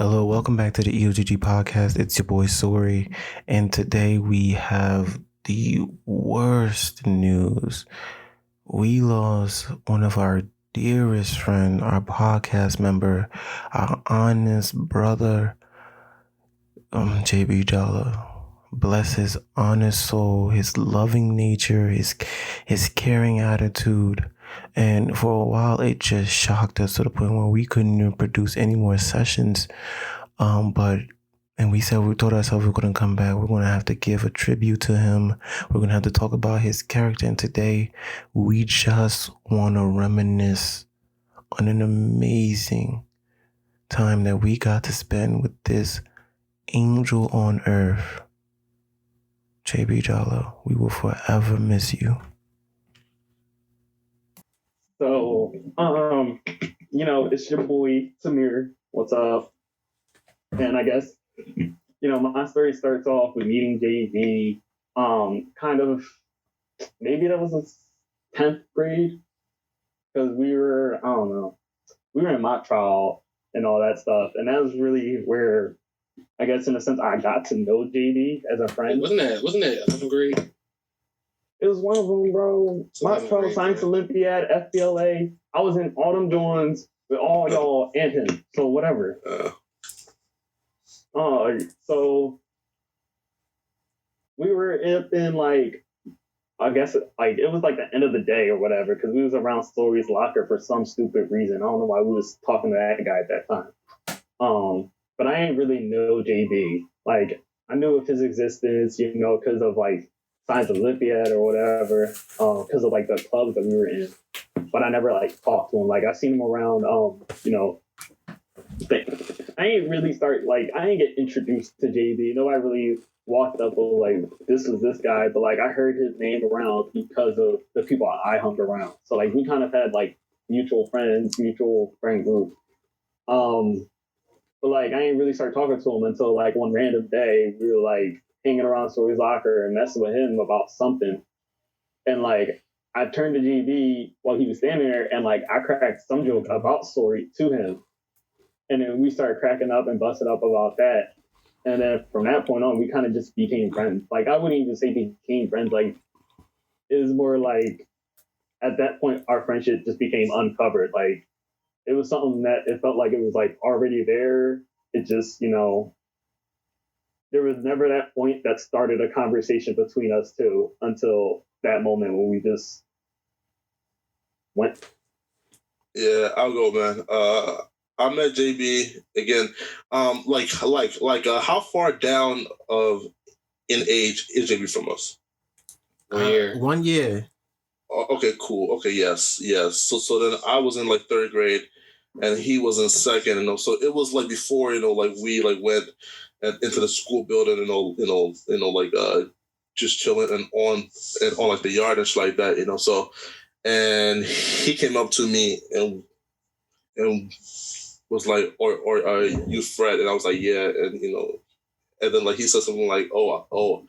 Hello, welcome back to the E.O.T.G podcast. It's your boy Sori, and today we have the worst news. We lost one of our dearest friend, our podcast member, our honest brother, JB Jala. Bless his honest soul, his loving nature, his caring attitude. And for a while, it just shocked us to the point where we couldn't even produce any more sessions. And we told ourselves we're going to come back. We're going to have to give a tribute to him. We're going to have to talk about his character. And today, we just want to reminisce on an amazing time that we got to spend with this angel on earth. JB Jala, we will forever miss you. So, it's your boy Samir. What's up? And I guess, my story starts off with meeting JV. Kind of, maybe that was a 10th grade because we were in mock trial and all that stuff, and that was really where, I guess, in a sense, I got to know JB as a friend. Wasn't that 11th grade? It was one of them, bro. Mock trial, science Olympiad, FBLA. I was in all them joints with all y'all and him. So whatever. So we were up in I guess it was like the end of the day or whatever, because we was around Story's locker for some stupid reason. I don't know why we was talking to that guy at that time. But I ain't really know JB. I knew of his existence, because of Science Olympiad or whatever, because of the clubs that we were in. But I never talked to him. I seen him around, I ain't really I ain't get introduced to JB. Nobody really walked up and this is this guy, but I heard his name around because of the people I hung around. So we kind of had mutual friend group. But I ain't really started talking to him until one random day we were hanging around Story's locker and messing with him about something. And I turned to JB while he was standing there and I cracked some joke about Story to him. And then we started cracking up and busting up about that. And then from that point on, we kind of just became friends. I wouldn't even say became friends. It was more at that point, our friendship just became uncovered. It was something that it felt like it was already there. It just, there was never that point that started a conversation between us two until that moment when we just went. Yeah, I'll go, man. I met JB again. How far down in age is JB from us? 1 year. 1 year. Okay, cool. Okay, yes. So then I was in 3rd grade, and he was in 2nd, so it was before we went into the school building, just chilling and on the yard and shit like that, So, and he came up to me and was like, "Or are you Fred?" And I was like, "Yeah," and and then he said something like, "Oh,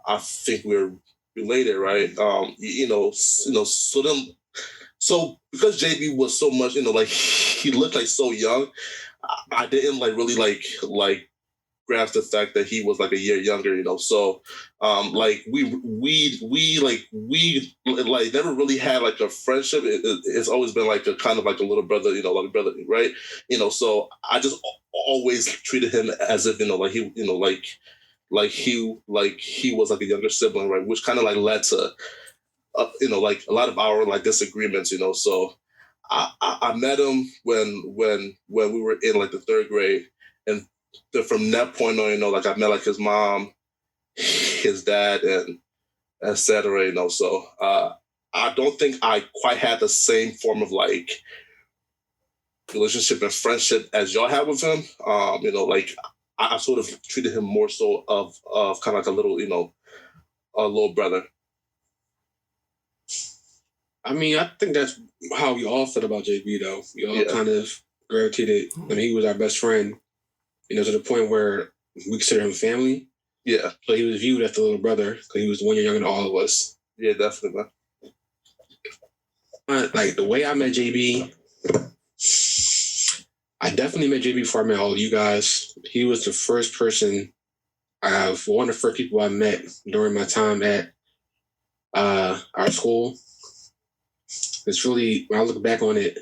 I think we're related, right?" So because JB was so much, he looked so young, I didn't really grasp the fact that he was a year younger, So, we never really had a friendship. It's always been a kind of a little brother, brother, right? So I just always treated him as if he was a younger sibling, right? Which kind of led to a lot of our disagreements, So I met him when we were in the 3rd grade, and from that point on, I met his mom, his dad, and etc. So I don't think I quite had the same form of relationship and friendship as y'all had with him. I sort of treated him more so of kind of a little, a little brother. I mean, I think that's how we all felt about JB, though. We all kind of gravitated. I mean, he was our best friend, to the point where we consider him family. Yeah. So he was viewed as the little brother because he was 1 year younger than all of us. Yeah, definitely, man. The way I met JB, I definitely met JB before I met all of you guys. He was the first person one of the first people I met during my time at our school. It's really, when I look back on it,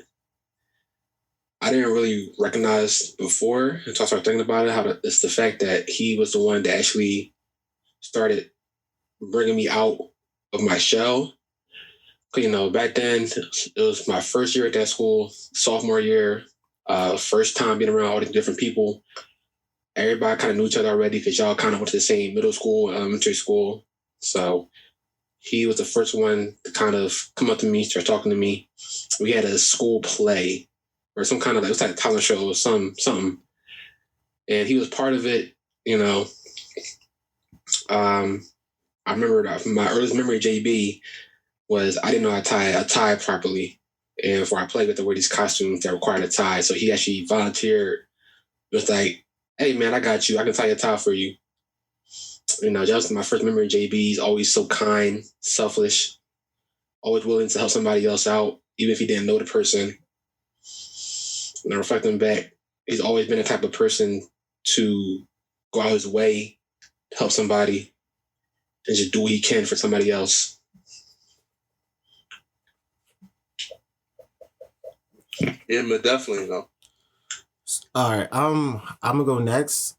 I didn't really recognize before until I started thinking about it, it's the fact that he was the one that actually started bringing me out of my shell. Back then, it was my first year at that school, sophomore year, first time being around all these different people. Everybody kind of knew each other already because y'all kind of went to the same middle school, elementary school. So he was the first one to kind of come up to me, start talking to me. We had a school play or some kind of, it was like a talent show or something. And he was part of it, I remember my earliest memory of JB was I didn't know how to tie a tie properly. And before I played with to wear these costumes that required a tie. So he actually volunteered. It was like, hey man, I got you. I can tie a tie for you. That was my first memory of JB. He's always so kind, selfish, always willing to help somebody else out, even if he didn't know the person. And reflecting back, he's always been the type of person to go out his way to help somebody and just do what he can for somebody else. Yeah, but definitely, All right, I'm gonna go next.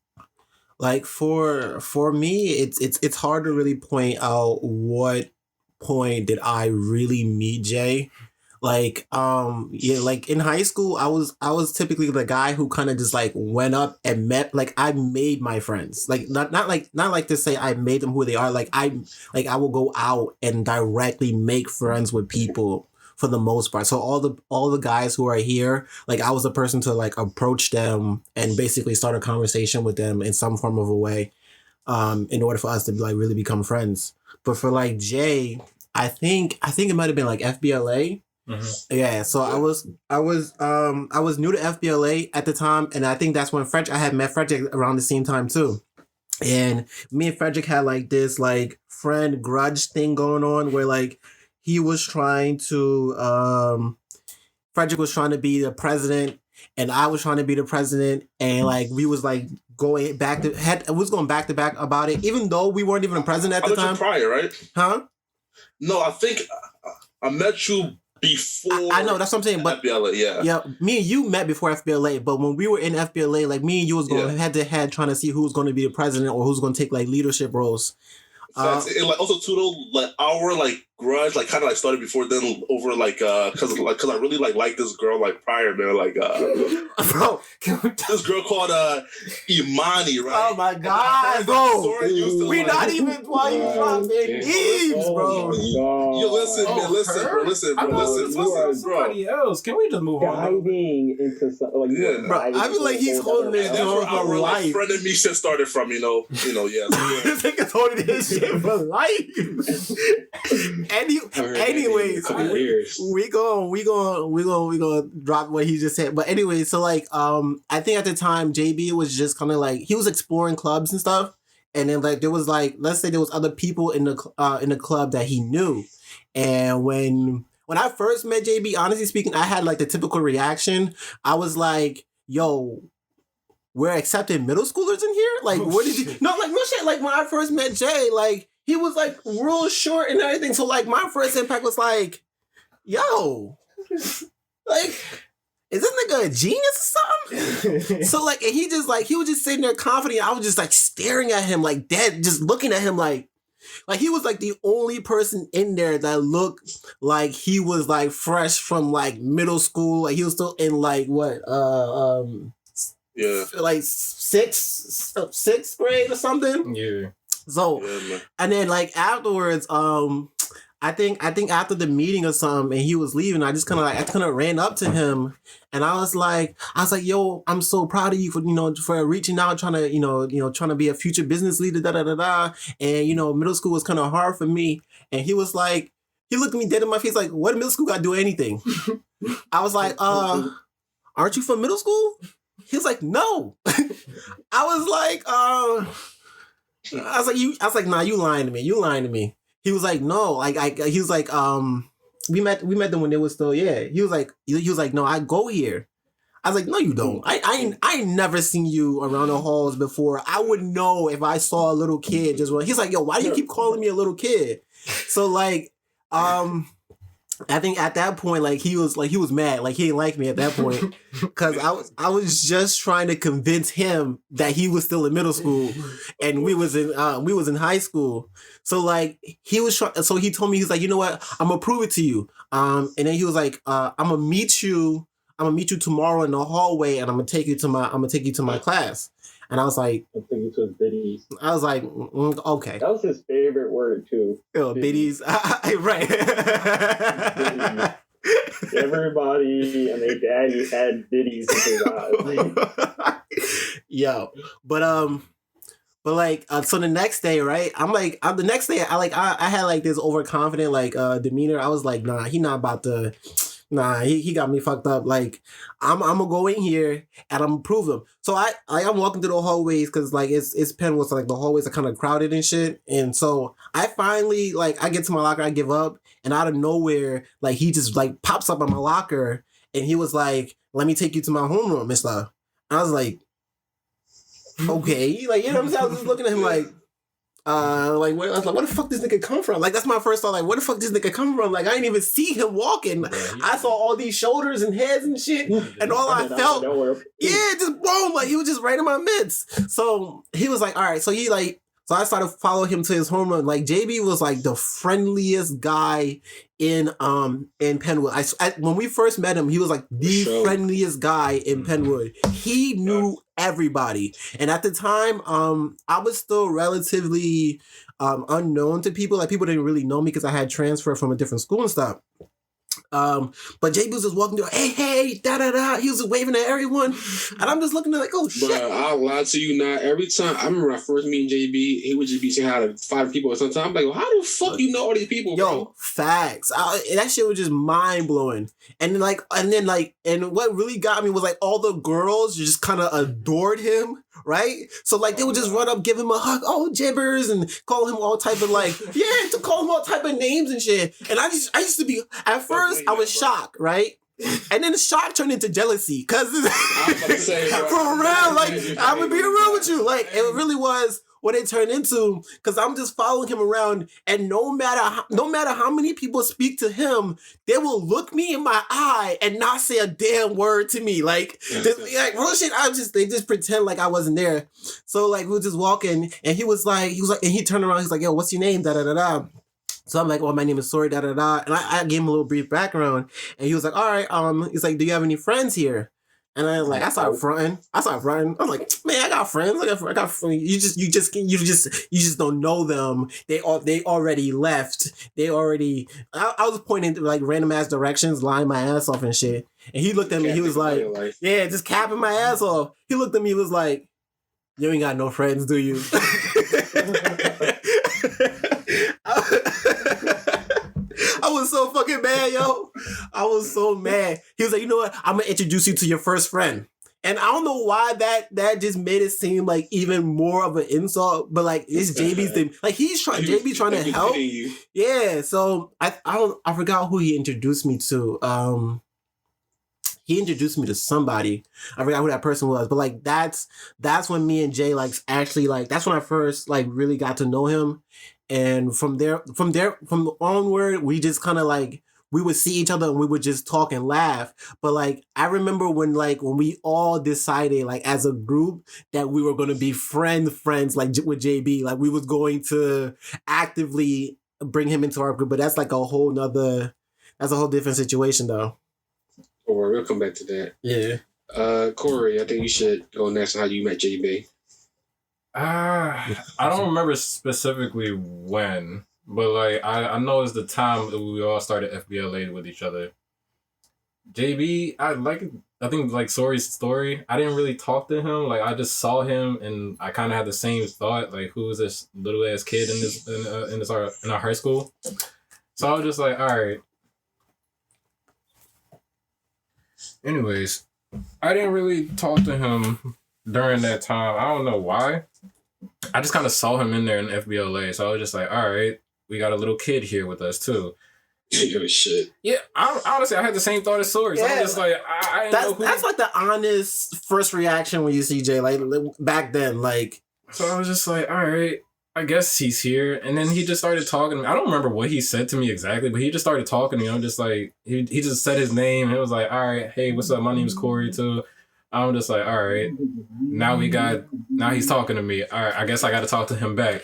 Like for me, it's hard to really point out what point did I really meet Jay. Like like in high school, I was typically the guy who kind of just like went up and met, like I made my friends. Like not like to say I made them who they are. Like I will go out and directly make friends with people for the most part. So all the guys who are here, like I was the person to like approach them and basically start a conversation with them in some form of a way, in order for us to like really become friends. But for like Jay, I think it might have been like FBLA. Mm-hmm. Yeah, so I was new to FBLA at the time, and I think that's when I had met Frederick around the same time too. And me and Frederick had like this like friend grudge thing going on where like he was trying to Frederick was trying to be the president and I was trying to be the president, and like we was like going back to back about it, even though we weren't even a president at the time. Prior, right? Huh? No, I think I met you before. I know, that's what I'm saying. But FBLA, yeah, me and you met before FBLA. But when we were in FBLA, like me and you was going head to head trying to see who was going to be the president or who's going to take like leadership roles. And like also too though, like our like grudge like kind of like started before then over like cause I really like this girl like prior, man, like bro, this girl called Imani, right? Oh my god, bro, we not even playing dropping names, bro. You listen, man, listen, bro. Somebody else. Can we just move on? Diving into something like bro, I feel like he's holding this joint for life. Like, friend and Misha started from, yeah. This nigga's holding this shit for life. Anyways, we gonna drop what he just said. But anyway, so like I think at the time JB was just kind of like he was exploring clubs and stuff, and then like there was like, let's say there was other people in the club that he knew, and when I first met JB, honestly speaking, I had like the typical reaction. I was like, yo, we're accepting middle schoolers in here? Like, what did you... No shit. Like, when I first met Jay, like, he was, like, real short and everything. So, like, my first impact was like, yo, like, is this nigga a genius or something? So, like, and he was just sitting there confident. I was just, like, staring at him, like, dead, just looking at him, like he was, like, the only person in there that looked like he was, like, fresh from, like, middle school. Like, he was still in, like, what, yeah, like sixth grade or something. Yeah. So, and then like afterwards, I think after the meeting or something, and he was leaving, I kind of ran up to him, and I was like, yo, I'm so proud of you for reaching out, trying to be a future business leader, da da da da. And middle school was kind of hard for me, and he was like, he looked me dead in my face, like, what middle school got to do anything? I was like, aren't you from middle school? He was like, no. I was like, nah, you lying to me. He was like, no, he was like, we met them when they were still, yeah. He was like, no, I go here. I was like, no, you don't. I ain't never seen you around the halls before. I would know if I saw a little kid just run. He's like, yo, why do you keep calling me a little kid? So like, I think at that point, like he was mad, like he didn't like me at that point, because I was just trying to convince him that he was still in middle school, and we was in high school. So like he was so he told me, he's like, you know what, I'm gonna prove it to you. And then he was like, I'm gonna meet you tomorrow in the hallway, and I'm gonna take you to my class. And I was like, I think it was biddies. I was like, okay. That was his favorite word too. Oh, biddies. Right. Biddies. Everybody and their daddy had biddies in his eyes. Yo, but like, so the next day, right? I'm like, the next day, I had like this overconfident like demeanor. I was like, nah, he not about to. Nah, he got me fucked up. Like, I'm gonna go in here and I'm gonna prove him. So I'm walking through the hallways because like it's Penwood, so like the hallways are kind of crowded and shit. And so I finally like I get to my locker, I give up, and out of nowhere, like he just like pops up on my locker and he was like, "Let me take you to my homeroom, Mister." I was like, okay, like, you know what I'm saying? I was just looking at him like. Like, I was like, where the fuck this nigga come from? Like, that's my first thought. Like, where the fuck this nigga come from? Like, I didn't even see him walking. I saw all these shoulders and heads and shit, and all I felt, just boom, like he was just right in my midst. So he was like, all right. So so I started following him to his homeroom. Like JB was like the friendliest guy in Penwood. When we first met him, he was like the friendliest guy in Penwood. He knew everybody, and at the time, I was still relatively unknown to people. Like people didn't really know me because I had transferred from a different school and stuff. But JB was just walking through, hey, da da da. He was just waving at everyone, and I'm just looking at like, oh shit. But I'll lie to you not. Every time I remember when I first meeting JB, he would just be saying hi to 5 people at some time. I'm like, well, how the fuck you know all these people? Yo, bro? facts. That shit was just mind blowing. And then what really got me was like all the girls just kind of adored him. Right? So like they would just run up, give him a hug, oh jibbers, and call him all type of like, to call him all type of names and shit. And I used to be, at first I was shocked, right? And then the shock turned into jealousy. Cause for real, like I'm gonna be real with you. Like it really was what it turned into, because I'm just following him around, and no matter how many people speak to him, they will look me in my eye and not say a damn word to me. Like real shit. They just pretend like I wasn't there. So like we were just walking, and he was like, and he turned around. He's like, yo, what's your name? Da da da da. So I'm like, oh, my name is Sorry, da da da. And I gave him a little brief background, and he was like, all right, he's like, do you have any friends here? And I was like, I started fronting. I was like, man, I got friends. I got friends. You just don't know them. They already left. I was pointing to like random ass directions, lying my ass off and shit. And he looked at me. He was like, yeah, just capping my ass off. He looked at me. He was like, you ain't got no friends, do you? I was so fucking mad, yo. I was so mad. He was like, you know what? I'm gonna introduce you to your first friend. And I don't know why that just made it seem like even more of an insult, but like it's JB's thing. Like JB trying to help. Yeah. So I forgot who he introduced me to. He introduced me to somebody. I forgot who that person was, but like that's when me and Jay like actually like that's when I first like really got to know him. And from onward, we just kind of like, we would see each other and we would just talk and laugh. But like, I remember when we all decided like as a group that we were going to be friends like with JB, like we was going to actively bring him into our group. But that's like a whole different situation though. Oh, we'll come back to that. Yeah. Corey, I think you should go next on how you met JB. I don't remember specifically when, but like I know it's the time that we all started FBLA with each other. JB, I think like Sori's story, I didn't really talk to him. Like I just saw him and I kind of had the same thought, like who is this little ass kid in our high school? So I was just like, all right. Anyways, I didn't really talk to him during that time. I don't know why. I just kind of saw him in there in FBLA. So I was just like, all right, we got a little kid here with us too. Oh, shit. Yeah, honestly, I had the same thought as Sorry. So I'm just like, I didn't know who. That's like the honest first reaction when you see Jay, like back then, like. So I was just like, all right, I guess he's here. And then he just started talking to me. I don't remember what he said to me exactly, but he just started talking to me. I'm just like, he just said his name. And it was like, all right, hey, what's up? My name's Corey too. I'm just like, all right, now he's talking to me. All right, I guess I got to talk to him back.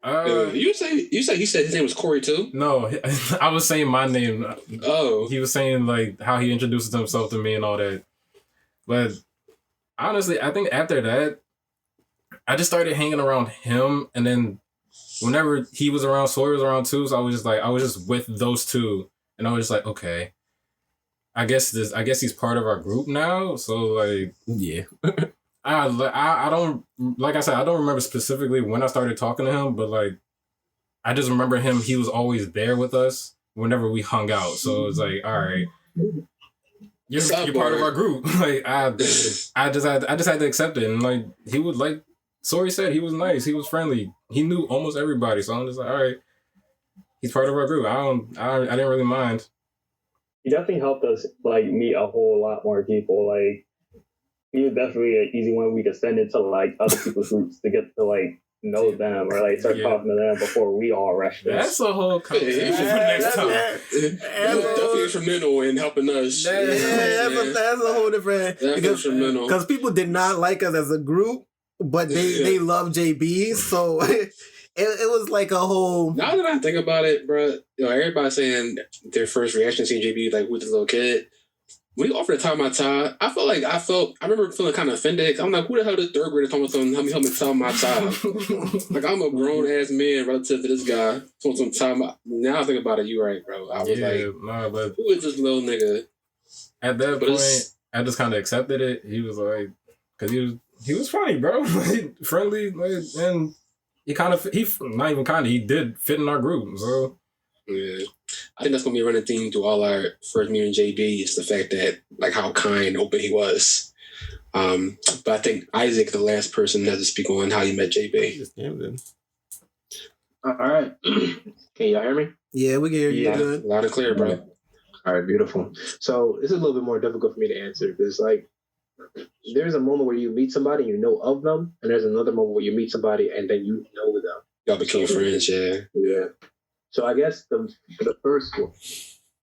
You say he said his name was Corey too? No, I was saying my name. Oh. He was saying like how he introduces himself to me and all that. But honestly, I think after that, I just started hanging around him, and then whenever he was around, Sawyer was around too. So I was just with those two, and I was just like, okay, I guess he's part of our group now. So like, yeah. I don't, like I said, I don't remember specifically when I started talking to him, but like, I just remember him. He was always there with us whenever we hung out. So it's like, all right, you're part of our group. Like I just had to accept it, and like he would like. Sorry said he was nice. He was friendly. He knew almost everybody. So I'm just like, all right, he's part of our group. I didn't really mind. He definitely helped us like meet a whole lot more people. Like he was definitely an easy one we could send into like other people's groups to get to like know them or like start talking to them before we all rushed. That's a whole conversation for next time. Definitely instrumental in helping us. That's a whole different. Because people did not like us as a group. But they love JB, so it was like a whole. Now that I think about it, bro, everybody saying their first reaction to seeing JB like with this little kid. When he offered to tie my tie, I remember feeling kind of offended. I'm like, who the hell did third grader talking about help me tie my tie? Like I'm a grown ass man relative to this guy. Some time. Now I think about it, you right, bro. I was but who is this little nigga? At that point, I just kind of accepted it. He was like, because he was funny, bro. Like, friendly, like, and he not even kind of, he did fit in our group. So yeah, I think that's gonna be a running theme through all our first meeting JB is the fact that like how kind and open he was. But I think Isaac, the last person, has to speak on how you met JB. All right, can y'all hear me? Yeah, we can hear you good. Loud and clear, bro. All right, beautiful. So this is a little bit more difficult for me to answer because like. There's a moment where you meet somebody and you know of them, and there's another moment where you meet somebody and then you know them. Y'all became friends, yeah. Yeah. So I guess the first one,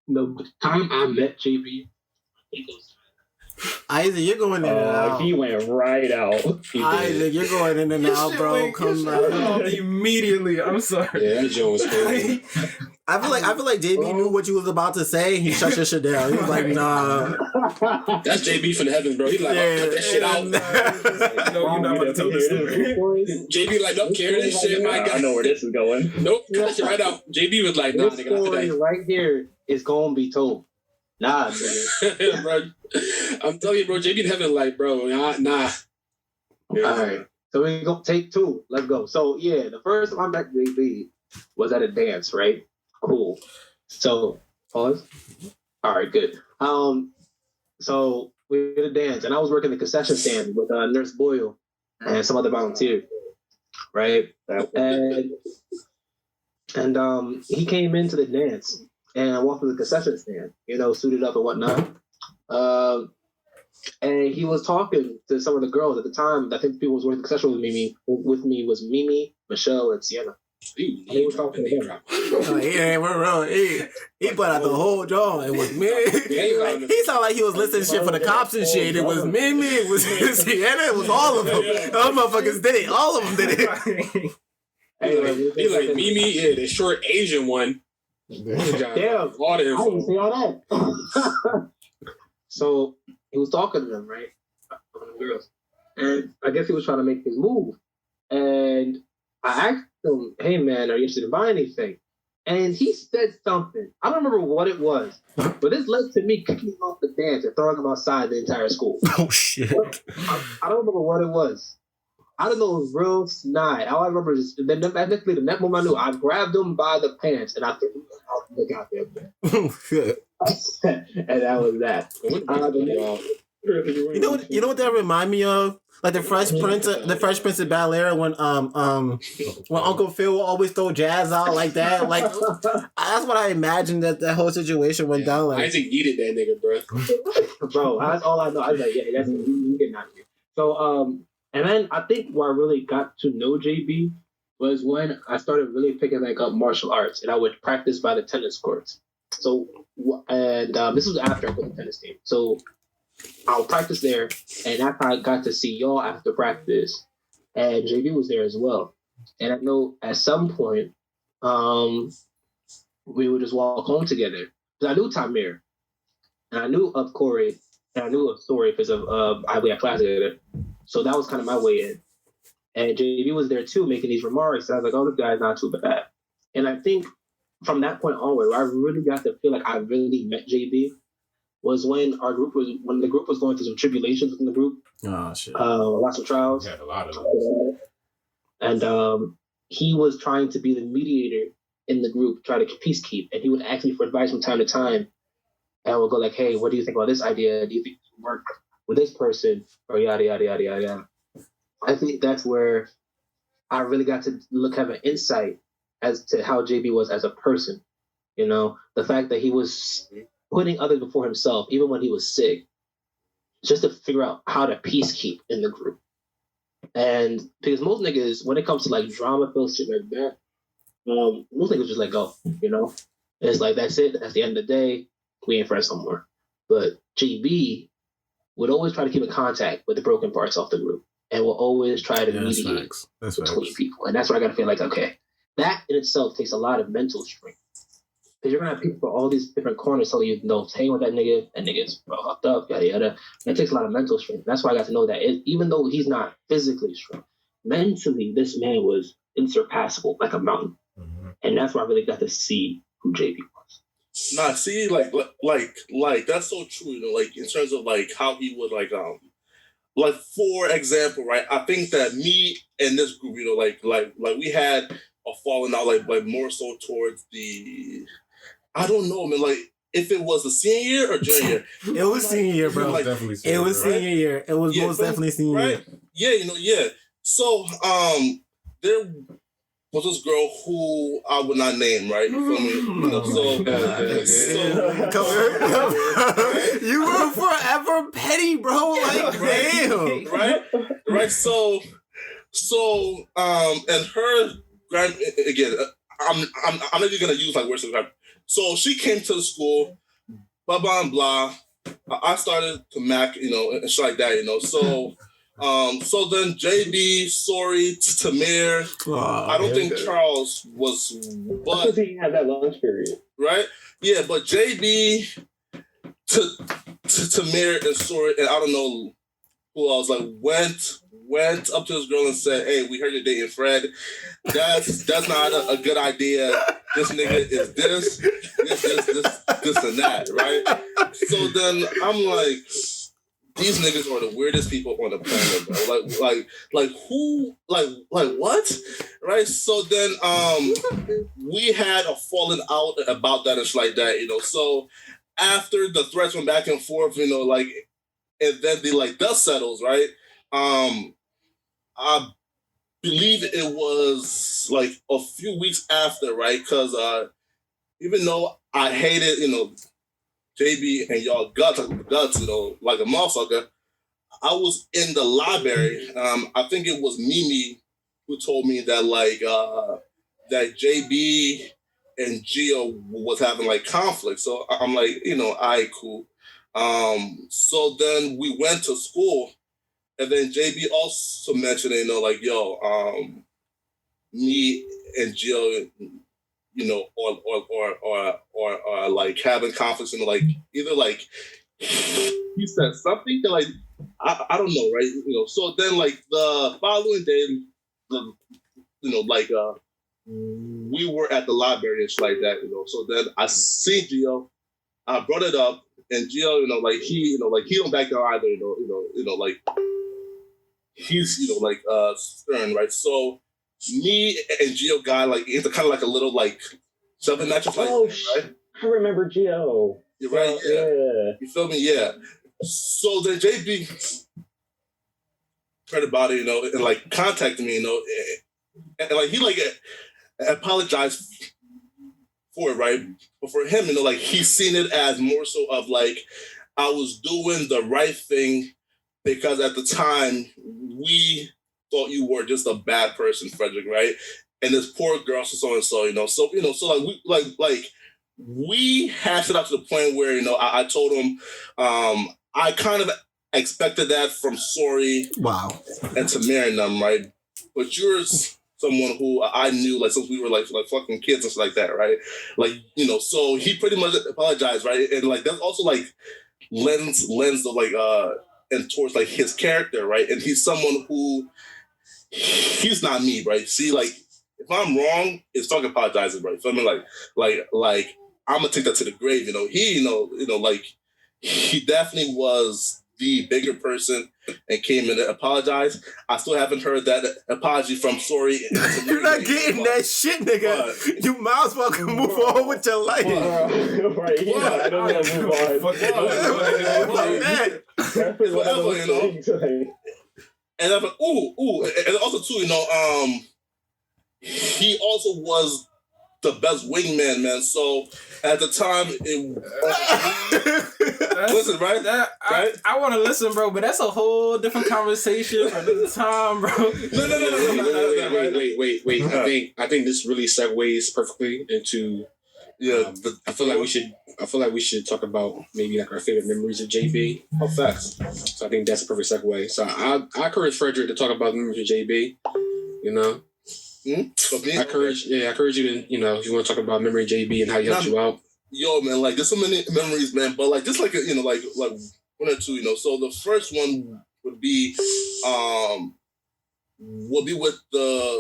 the time I met JB, Isaac, you're going in and out. He went right out. Isaac, you're going in and out, bro. Come on. Immediately. I'm sorry. Yeah, that joke was crazy. I feel like JB knew what you was about to say. He shut your shit down. He was like, nah. That's JB from the heavens, bro. He's like, cut that shit out. No, you're not about to tell this story. JB like, don't care this shit, my guy. I know where this is going. Nope, cut that shit right out. JB was like, nah, this nigga, not story today. right here is gonna be told. Nah, nigga. Bro, I'm telling you, bro, JB in heaven like, bro, nah. All right. So we go take two. Let's go. So yeah, the first time I met JB was at a dance, right? Cool. So pause. All right, good. So we did a dance, and I was working the concession stand with Nurse Boyle and some other volunteers, right? And he came into the dance and I walked through the concession stand, suited up and whatnot. And he was talking to some of the girls at the time. I think people was working the concession with me was Mimi, Michelle, and Sienna. He was talking to them. We're wrong. He put out the whole jaw. It was me. He sounded like he was listening to shit for the cops and shit. It was Mimi. It was Sienna. It was all of them. Those motherfuckers did it. All of them did it. He like Mimi, yeah, the short Asian one. Damn, all the info. I didn't see all that. So he was talking to them, right? One of the girls. And I guess he was trying to make his move. And I asked him, hey man, are you interested in buying anything? And he said something. I don't remember what it was, but this led to me kicking him off the dance and throwing him outside the entire school. Oh shit. I don't remember what it was. I don't know, it was real snide. All I remember is the next moment I knew, I grabbed him by the pants and I threw him out the goddamn bed. Oh shit. And that was that. You know what that remind me of? Like the Fresh Prince of Bel-Air when Uncle Phil will always throw jazz out like that. Like that's what I imagined that whole situation went down like. Isaac yeeted that nigga, bro. Bro, that's all I know. I was like, yeah, that's you getting out of here. So and then I think where I really got to know JB was when I started really picking like up martial arts, and I would practice by the tennis courts. So and this was after I put the tennis team. So I'll practice there, and after I got to see y'all after practice, and JB was there as well. And I know at some point, we would just walk home together. Because I knew Tamir, and I knew of Corey, and I knew of Story because of we had class together. So that was kind of my way in. And JB was there too, making these remarks. And I was like, oh, this guy's not too bad. And I think from that point onward, where I really got to feel like I really met JB was when the group was going through some tribulations within the group. Oh shit. Lots of trials. Yeah, a lot of them. And he was trying to be the mediator in the group, try to peacekeep. And he would ask me for advice from time to time. And we'll go like, hey, what do you think about this idea? Do you think it would work with this person? Or yada, yada, yada, yada, yada. I think that's where I really got to have an insight as to how JB was as a person. You know, the fact that he was putting others before himself, even when he was sick, just to figure out how to peacekeep in the group. And because most niggas, when it comes to like drama filled shit like that, most niggas just let go, you know? And it's like, that's it. That's the end of the day. We ain't friends no more. But JB would always try to keep in contact with the broken parts of the group and will always try to mediate between people. And that's where I got to feel like, okay, that in itself takes a lot of mental strength. Because you're going to have people from all these different corners telling you, no, hang with that nigga's fucked up, yada, yada. And it takes a lot of mental strength. That's why I got to know that even though he's not physically strong, mentally, this man was unsurpassable, like a mountain. Mm-hmm. And that's where I really got to see who JB was. Nah, see, like that's so true, you know, like in terms of like how he would like for example, right? I think that me and this group, you know, like we had a falling out, like more so towards the, I don't know, man, like if it was the senior year or junior year. It was senior year, bro. Like, definitely senior, it was senior year. It was most definitely senior year. Yeah, you know, yeah. So there was this girl who I would not name, right? You feel me? You know, you were forever petty, bro. Like, damn. Right. So, and her again, I'm not even gonna use like words like. So she came to the school, blah blah and blah. I started to mac, you know, and shit like that, you know. So. So then JB, sorry, Tamir. I don't think Charles was, but because he had that lunch period, right? Yeah, but JB, Tamir, and sorry, and I don't know who else. Like went up to this girl and said, "Hey, we heard you're dating Fred. That's not a good idea. This nigga is this, and that, right?" So then I'm like, these niggas are the weirdest people on the planet, bro. Like who, like what, right? So then, we had a falling out about that and shit like that, you know. So after the threats went back and forth, you know, like, and then the like dust settles, right? I believe it was like a few weeks after, right? Because even though I hated, you know, JB and y'all guts, you know, like a motherfucker, I was in the library. I think it was Mimi who told me that like that JB and Gio was having like conflict. So I'm like, you know, alright, cool. So then we went to school, and then JB also mentioned, you know, like, yo, me and Gio, you know, or like having conflicts, you know, like either like he said something that like I don't know, right? You know, so then like the following day, you know, like we were at the library and shit like that, you know. So then I see Gio, I brought it up, and Gio, you know, like he don't back down either, you know, like he's, you know, like stern, right? So me and Gio got like it's kind of like a little like something natural fight, right? I remember Gio. You're right, yeah. You feel me? Yeah. So then JB heard about it, and like contacted me, and like he like apologized for it, right? But for him, like he's seen it as more so of like I was doing the right thing because at the time we thought you were just a bad person, Frederick, right? And this poor girl, so and so, so like we hashed it out to the point where I told him I kind of expected that from Sori, wow, and Tamir and them, right? But you're someone who I knew like since we were like fucking kids and stuff like that, right? Like so he pretty much apologized, right? And like that's also like lens of like and towards like his character, right? And he's someone who he's not me, right? See, like if I'm wrong, it's fucking apologizing, right? So I mean, like I'm gonna take that to the grave. He, like he definitely was the bigger person and came in and apologized. I still haven't heard that apology from Sori. You're not getting that shit, nigga. But, you might as well move on with your life. Right? Yeah, I don't want to move on. Whatever, And I'm like, ooh, and also too, he also was the best wingman, man. So at the time, listen, right? Right? I want to listen, bro, but that's a whole different conversation for another time, bro. No. Wait. I think this really segues perfectly into. I feel like we should talk about maybe like our favorite memories of JB. Oh, facts. So I think that's a perfect segue. So I encourage Frederick to talk about the memories of JB. I encourage you to, if you want to talk about memory of JB and how he helped you out. Yo, man, like there's so many memories, man. But like just like like one or two, So the first one would be with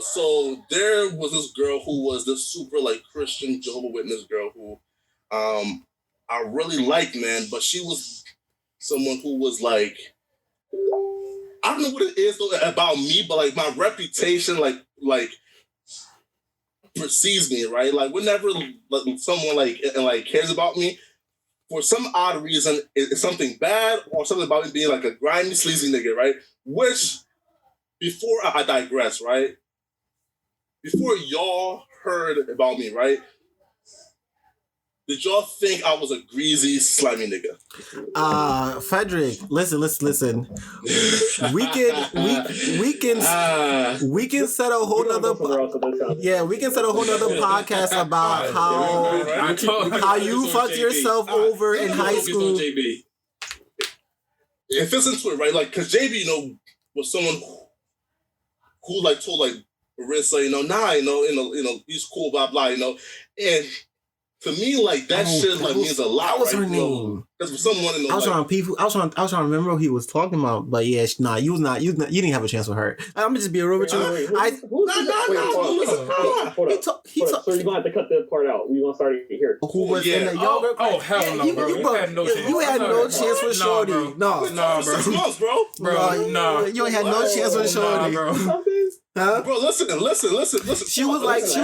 so there was this girl who was this super like Christian Jehovah's Witness girl who I really liked, man, but she was someone who was like, I don't know what it is about me, but like my reputation like perceives me, right? Like whenever someone like cares about me, for some odd reason, it's something bad or something about me being like a grimy, sleazy nigga, right? Which, before I digress, right? Before y'all heard about me, right? Did y'all think I was a greasy, slimy nigga? Frederick, listen. We can set a whole nother we can set a whole nother podcast about how you fucked yourself over in high school. It fits into it, right? Like, cause JB, was someone who like told like Marissa, he's cool, blah blah, and to me, like that shit like means a lot. That was right? her name. Because for someone in the I was trying to remember who he was talking about, but yeah, you didn't have a chance with her. I'm gonna just be real with you. So you're gonna have to cut that part out. We're gonna start it here. Who was in the younger? Oh hell no, bro. You had no chance. You had no chance with Shorty. No, bro. 6 months, bro. No. You ain't had no chance with Shorty, bro. Huh? Bro, listen. She was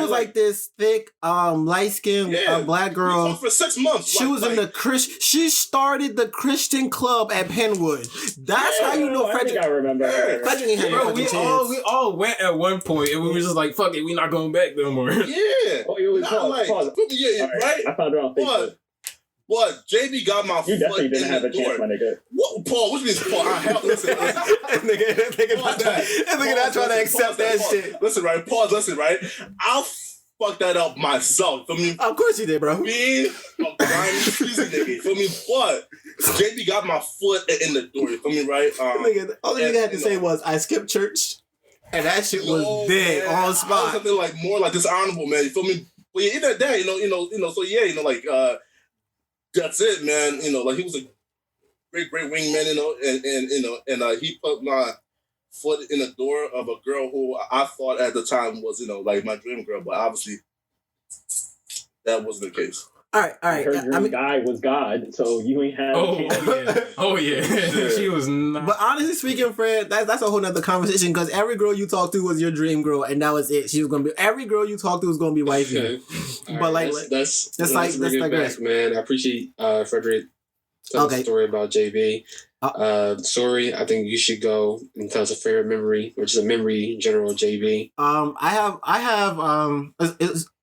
like this thick, light skinned black girl. For 6 months. She was in the She started the Christian club at Penwood. That's how you know Frederick. I remember. Frederick ain't had Bro, no we chance. all went at one point, and we were just like, "Fuck it, we not going back no more." Yeah. Oh, it was pause. Yeah, right. I found her on Facebook. What? JB got my You definitely didn't have a chance, my nigga. What, Paul? What do you mean, Paul? Listen. Nigga not trying to accept that shit. Listen, right? Pause. Listen, right? I'll fuck that up myself. For me, of course you did, bro. Being a grimy, sleazy nigga. For me, but JB got my foot in the door. For me, right? All the nigga had to say was, "I skipped church," and that shit was dead on spot. Something like more like dishonorable, man. You feel me? But yeah, either that, so yeah, like that's it, man. Like he was a great wingman, and he put my foot in the door of a girl who I thought at the time was, like my dream girl, but obviously that wasn't the case. All right. Her dream guy was God, so you ain't had. Oh yeah. She was not. But honestly speaking, Fred, that's a whole nother conversation because every girl you talked to was your dream girl, and that was it. She was gonna be every girl you talked to was gonna be wifey. Okay. But right, that's back, man. I appreciate Frederick tell us a story about JB. Sorry, I think you should go and tell us a favorite memory, or just a memory in general, JB. I have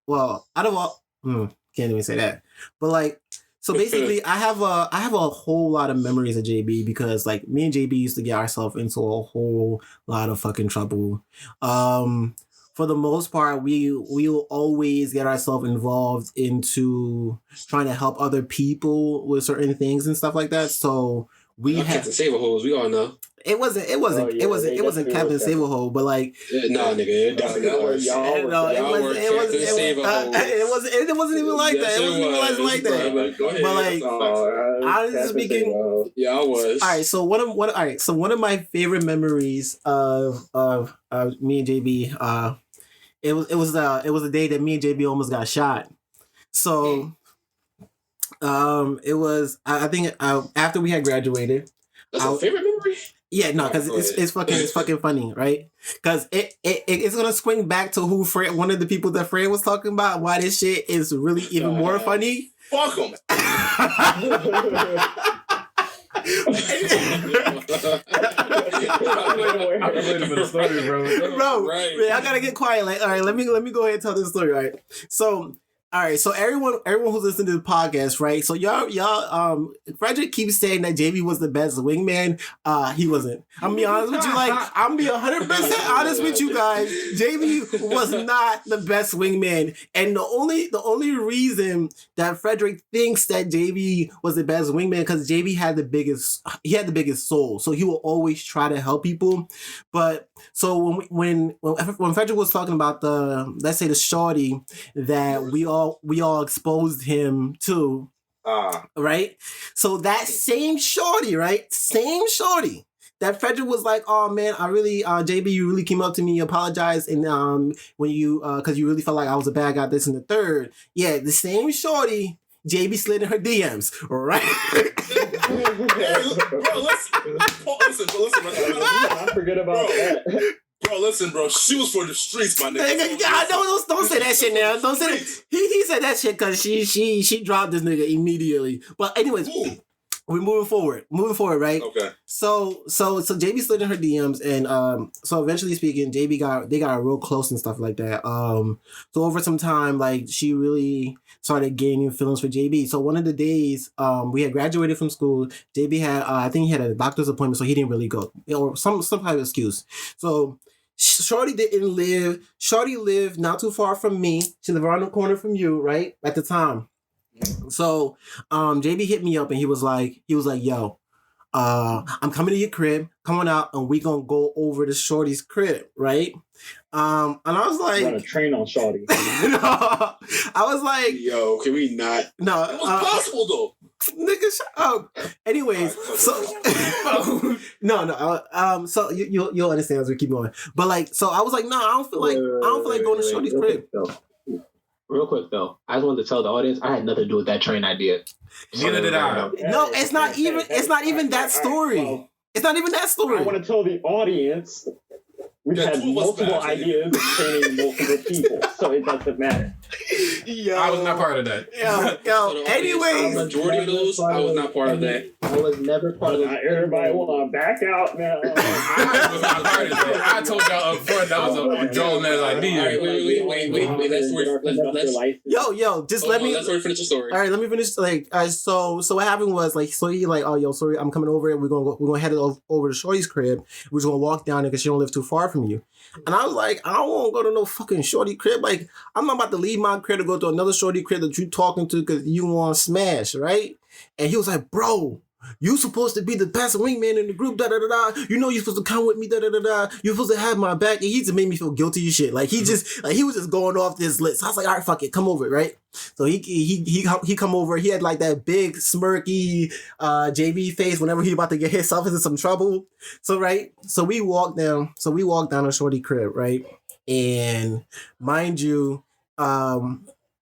well, out of all, can't even say that, but like, so basically, I have a whole lot of memories of JB because like me and JB used to get ourselves into a whole lot of fucking trouble. For the most part, we'll always get ourselves involved into trying to help other people with certain things and stuff like that. So we had Captain Saberholes, we all know. It wasn't Captain Saberhole, but like no, nigga, it wasn't even like that. It wasn't even like that. But like, honestly speaking, yeah, I was. All right, so one of my favorite memories of me and JB, it was the day that me and JB almost got shot. So, it was I think after we had graduated. That's a favorite memory. Yeah, no, because it's fucking funny, right? Because it's gonna swing back to who Fred, one of the people that Fred was talking about. Why this shit is really even more funny. Fuck him. Bro, right. I gotta get quiet. Like, all right, let me go ahead and tell this story. Right, so. All right, so everyone who's listening to the podcast, right? So y'all, Frederick keeps saying that JB was the best wingman. He wasn't. I'm gonna be honest with you. Like, I'm gonna be 100% honest with you guys. JB was not the best wingman, and the only reason that Frederick thinks that JB was the best wingman because JB had the biggest soul, so he will always try to help people. But so when Frederick was talking about let's say the shorty that we all exposed him to, right? So that same shorty that Frederick was like, oh man, I really, JB, you really came up to me, you apologized, and when you, because you really felt like I was a bad guy, this and the third. Yeah, the same shorty, JB slid in her DMs, right? Listen. I forget about that. Bro, listen, bro. She was for the streets, my nigga. Don't say that shit now. Don't say that. He said that shit because she dropped this nigga immediately. But anyways, we're moving forward, right? Okay. So JB slid in her DMs, and so eventually speaking, they got real close and stuff like that. So over some time, like she really started gaining feelings for JB. So one of the days, we had graduated from school. JB had, I think he had a doctor's appointment, so he didn't really go, or some type of excuse. So Shorty lived not too far from me. She lived around the corner from you, right? At the time. So JB hit me up and he was like, yo, I'm coming to your crib, come on out, and we gonna go over to Shorty's crib, right? And I was like, run a train on Shorty. No, I was like, yo, can we not? No, it was possible though. Nigga, shut up. Anyways, so so you'll understand as we keep going. But like, so I was like, no, I don't feel like going to Shorty's crib. Real quick though, I just wanted to tell the audience I had nothing to do with that train idea. Neither did I. No, it's not even that story. It's not even that story. I want to tell the audience we've had multiple ideas of training multiple people, so it doesn't matter. Yo, I was not part of that. Yo. Anyways, majority of those, I was not part of that. I was never part of that. Everybody want to back out now. I was not part of that. I told y'all up front that was a Joel Nez idea. Wait. Let's Yo, just let me. Let's finish the story. All right, let me finish. Like, so what happened was like, so he like, oh, yo, sorry, I'm coming over. We're gonna head over to Shorty's crib. We're just gonna walk down there because she don't live too far from you. And I was like, I don't want to go to no fucking Shorty crib. Like, I'm not about to leave my crib to go to another Shorty crib that you talking to because you want to smash, right? And he was like, bro, you supposed to be the best wingman in the group, da-da-da-da. You know you're supposed to come with me, da-da-da-da. You're supposed to have my back. And he just made me feel guilty as shit. Like, he was just going off this list. So I was like, all right, fuck it, come over, right? So he come over. He had like that big smirky JB face whenever he about to get himself into some trouble. So we walked down to Shorty crib, right? And mind you,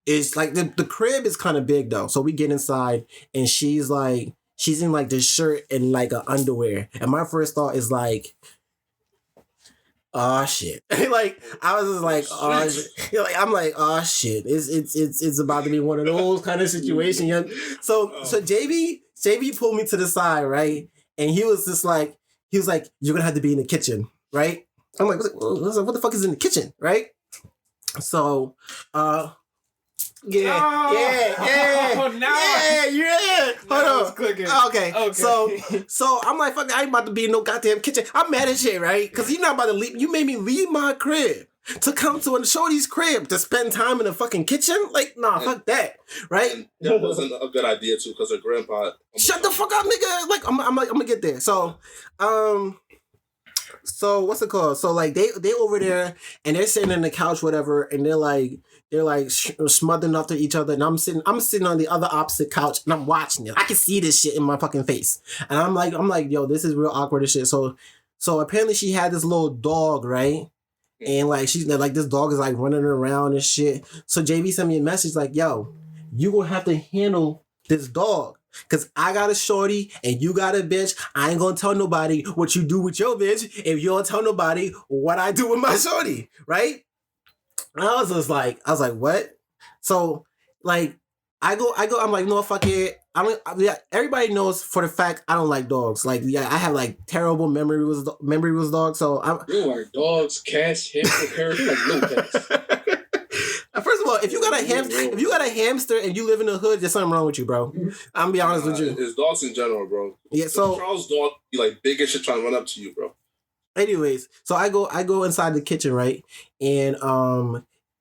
it's like the crib is kind of big though. So we get inside and she's in like this shirt and like a underwear. And my first thought is like, oh shit. Like I was just like, oh shit. Like I'm like, oh shit. It's about to be one of those kind of situations. So JB JB pulled me to the side, right? And he was like, you're gonna have to be in the kitchen, right? I'm like, what the fuck is in the kitchen, right? So, yeah. Hold on. Clicking. Okay. So I'm like, fuck, I ain't about to be in no goddamn kitchen. I'm mad as shit, right? Because you're not about to leave. You made me leave my crib to come to a shorty's crib to spend time in the fucking kitchen. Like, nah, fuck that, right? And that wasn't a good idea too, because her grandpa. Shut the fuck up, nigga. Like, I'm gonna get there. So, so what's it called? So like they over there and they're sitting on the couch, whatever, and they're like smothering after each other, and I'm sitting on the other opposite couch and I'm watching it. I can see this shit in my fucking face, and I'm like, yo, this is real awkward as shit. So apparently she had this little dog, right? And like she's like, this dog is like running around and shit. So JB sent me a message like, yo, you gonna have to handle this dog. Cause I got a shorty and you got a bitch. I ain't gonna tell nobody what you do with your bitch if you don't tell nobody what I do with my shorty, right? And I was like, what? So like I go, I'm like, no, fuck it. Yeah, everybody knows for the fact I don't like dogs. Like, yeah, I have like terrible memory with dogs. So you like dogs, cats, hamster, parrots, like no pets. First of all, if you got a hamster and you live in the hood, there's something wrong with you, bro. I'm gonna be honest with you. It's dogs in general, bro. Yeah, so Charles' dog be like big and shit trying to run up to you, bro. Anyways, so I go inside the kitchen, right? And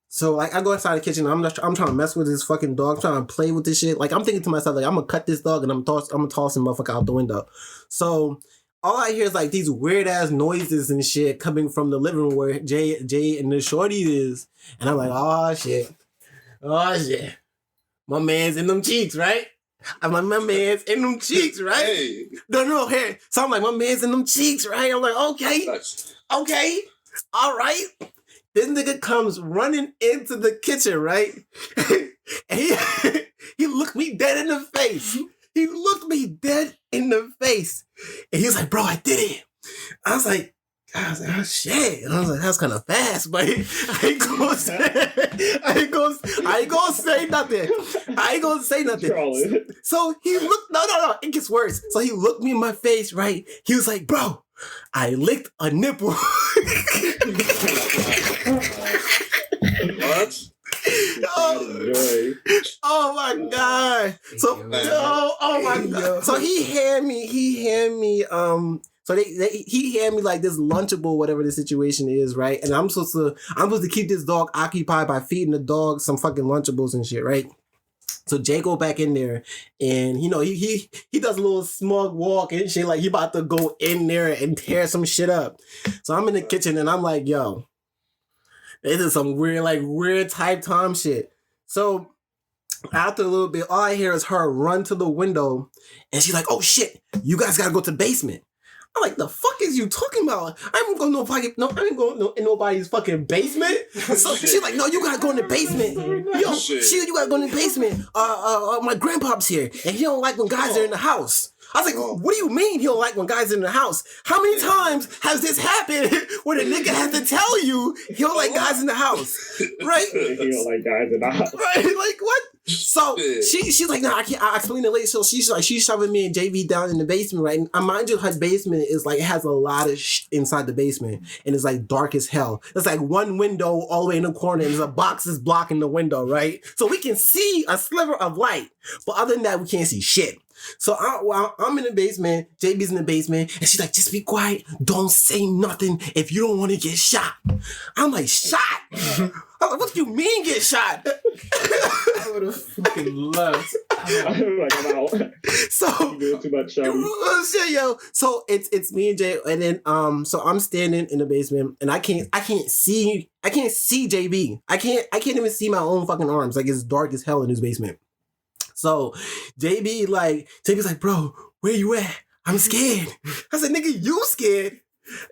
so like I go inside the kitchen. I'm trying to mess with this fucking dog. I'm trying to play with this shit. Like I'm thinking to myself, like I'm gonna cut this dog and I'm gonna toss him motherfucker out the window. So all I hear is like these weird ass noises and shit coming from the living room where Jay and the shorty is, and I'm like, oh shit, my man's in them cheeks, right? I'm like, my man's in them cheeks, right? Hey. No, here. So I'm like, my man's in them cheeks, right? I'm like, okay, all right. This nigga comes running into the kitchen, right? And he looked me dead in the face. He looked me dead in the face. And he was like, bro, I did it. I was like, oh shit. And I was like, that's kind of fast, but I ain't gonna say nothing. So he looked, no, it gets worse. So he looked me in my face, right? He was like, bro, I licked a nipple. What? Oh my god! So oh my god! So he handed me he handed me like this Lunchable, whatever the situation is, right? And I'm supposed to keep this dog occupied by feeding the dog some fucking Lunchables and shit, right? So Jay go back in there, and you know he does a little smug walk and shit, like he about to go in there and tear some shit up. So I'm in the kitchen and I'm like, yo, this is some weird type time shit. So after a little bit, all I hear is her run to the window, and she's like, oh shit, you guys gotta go to the basement. I'm like, the fuck is you talking about? I ain't going in nobody's fucking basement. So she's like, no, you gotta go in the basement. Yo, you gotta go in the basement. My grandpa's here, and he don't like when guys are in the house. I was like, what do you mean he don't like when guys are in the house? How many times has this happened where the nigga has to tell you he don't like guys in the house? Right? He don't like guys in the house. Right? Like, what? So she's like, no, I can't. I'll explain it later. So she's shoving me and JV down in the basement, right? And mind you, her basement is like, it has a lot of inside the basement, and it's like dark as hell. It's like one window all the way in the corner, and there's a box that's blocking the window, right? So we can see a sliver of light, but other than that, we can't see shit. So I'm in the basement, JB's in the basement, and she's like, just be quiet, don't say nothing if you don't want to get shot. I'm like, shot? I'm like, what do you mean get shot? I would have fucking left. I'm like, I'm out. So You doing too much, Shawty. shit, yo. So it's me and Jay, and then so I'm standing in the basement, and I can't see JB. I can't even see my own fucking arms. Like, it's dark as hell in his basement. So JB's like, bro, where you at? I'm scared. I said, nigga, you scared?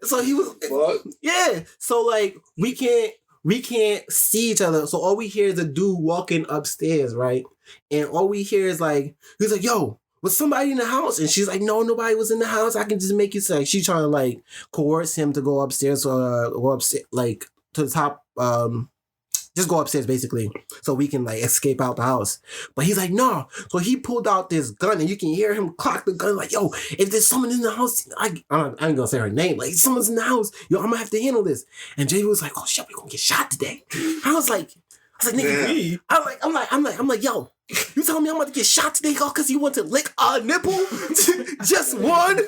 So he was, What? yeah. So like we can't see each other. So all we hear is a dude walking upstairs, right? And all we hear is like, he's like, yo, was somebody in the house? And she's like, no, nobody was in the house. I can just make you say. She's trying to like coerce him to go upstairs, like to the top Just go upstairs, basically, so we can like escape out the house. But he's like, no. So he pulled out this gun, and you can hear him cock the gun, like, yo, if there's someone in the house, I ain't gonna say her name. Like, someone's in the house, yo, I'm gonna have to handle this. And JB was like, oh shit, we gonna get shot today. I was like, nigga, I'm like, yo, you telling me I'm about to get shot today, y'all, because you want to lick a nipple? Just one,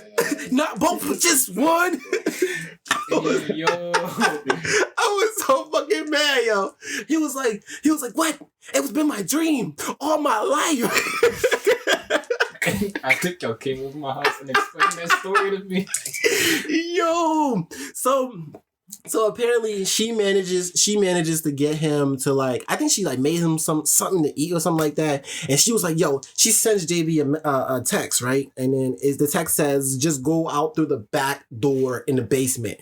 not both, but just one. Yo. I was so fucking mad, yo. He was like, what? It was been my dream all my life. I think y'all came over my house and explained that story to me. Yo, so apparently she manages to get him to like, I think she like made him something to eat or something like that, and she was like, yo, she sends JB a text, right? And then the text says, just go out through the back door in the basement.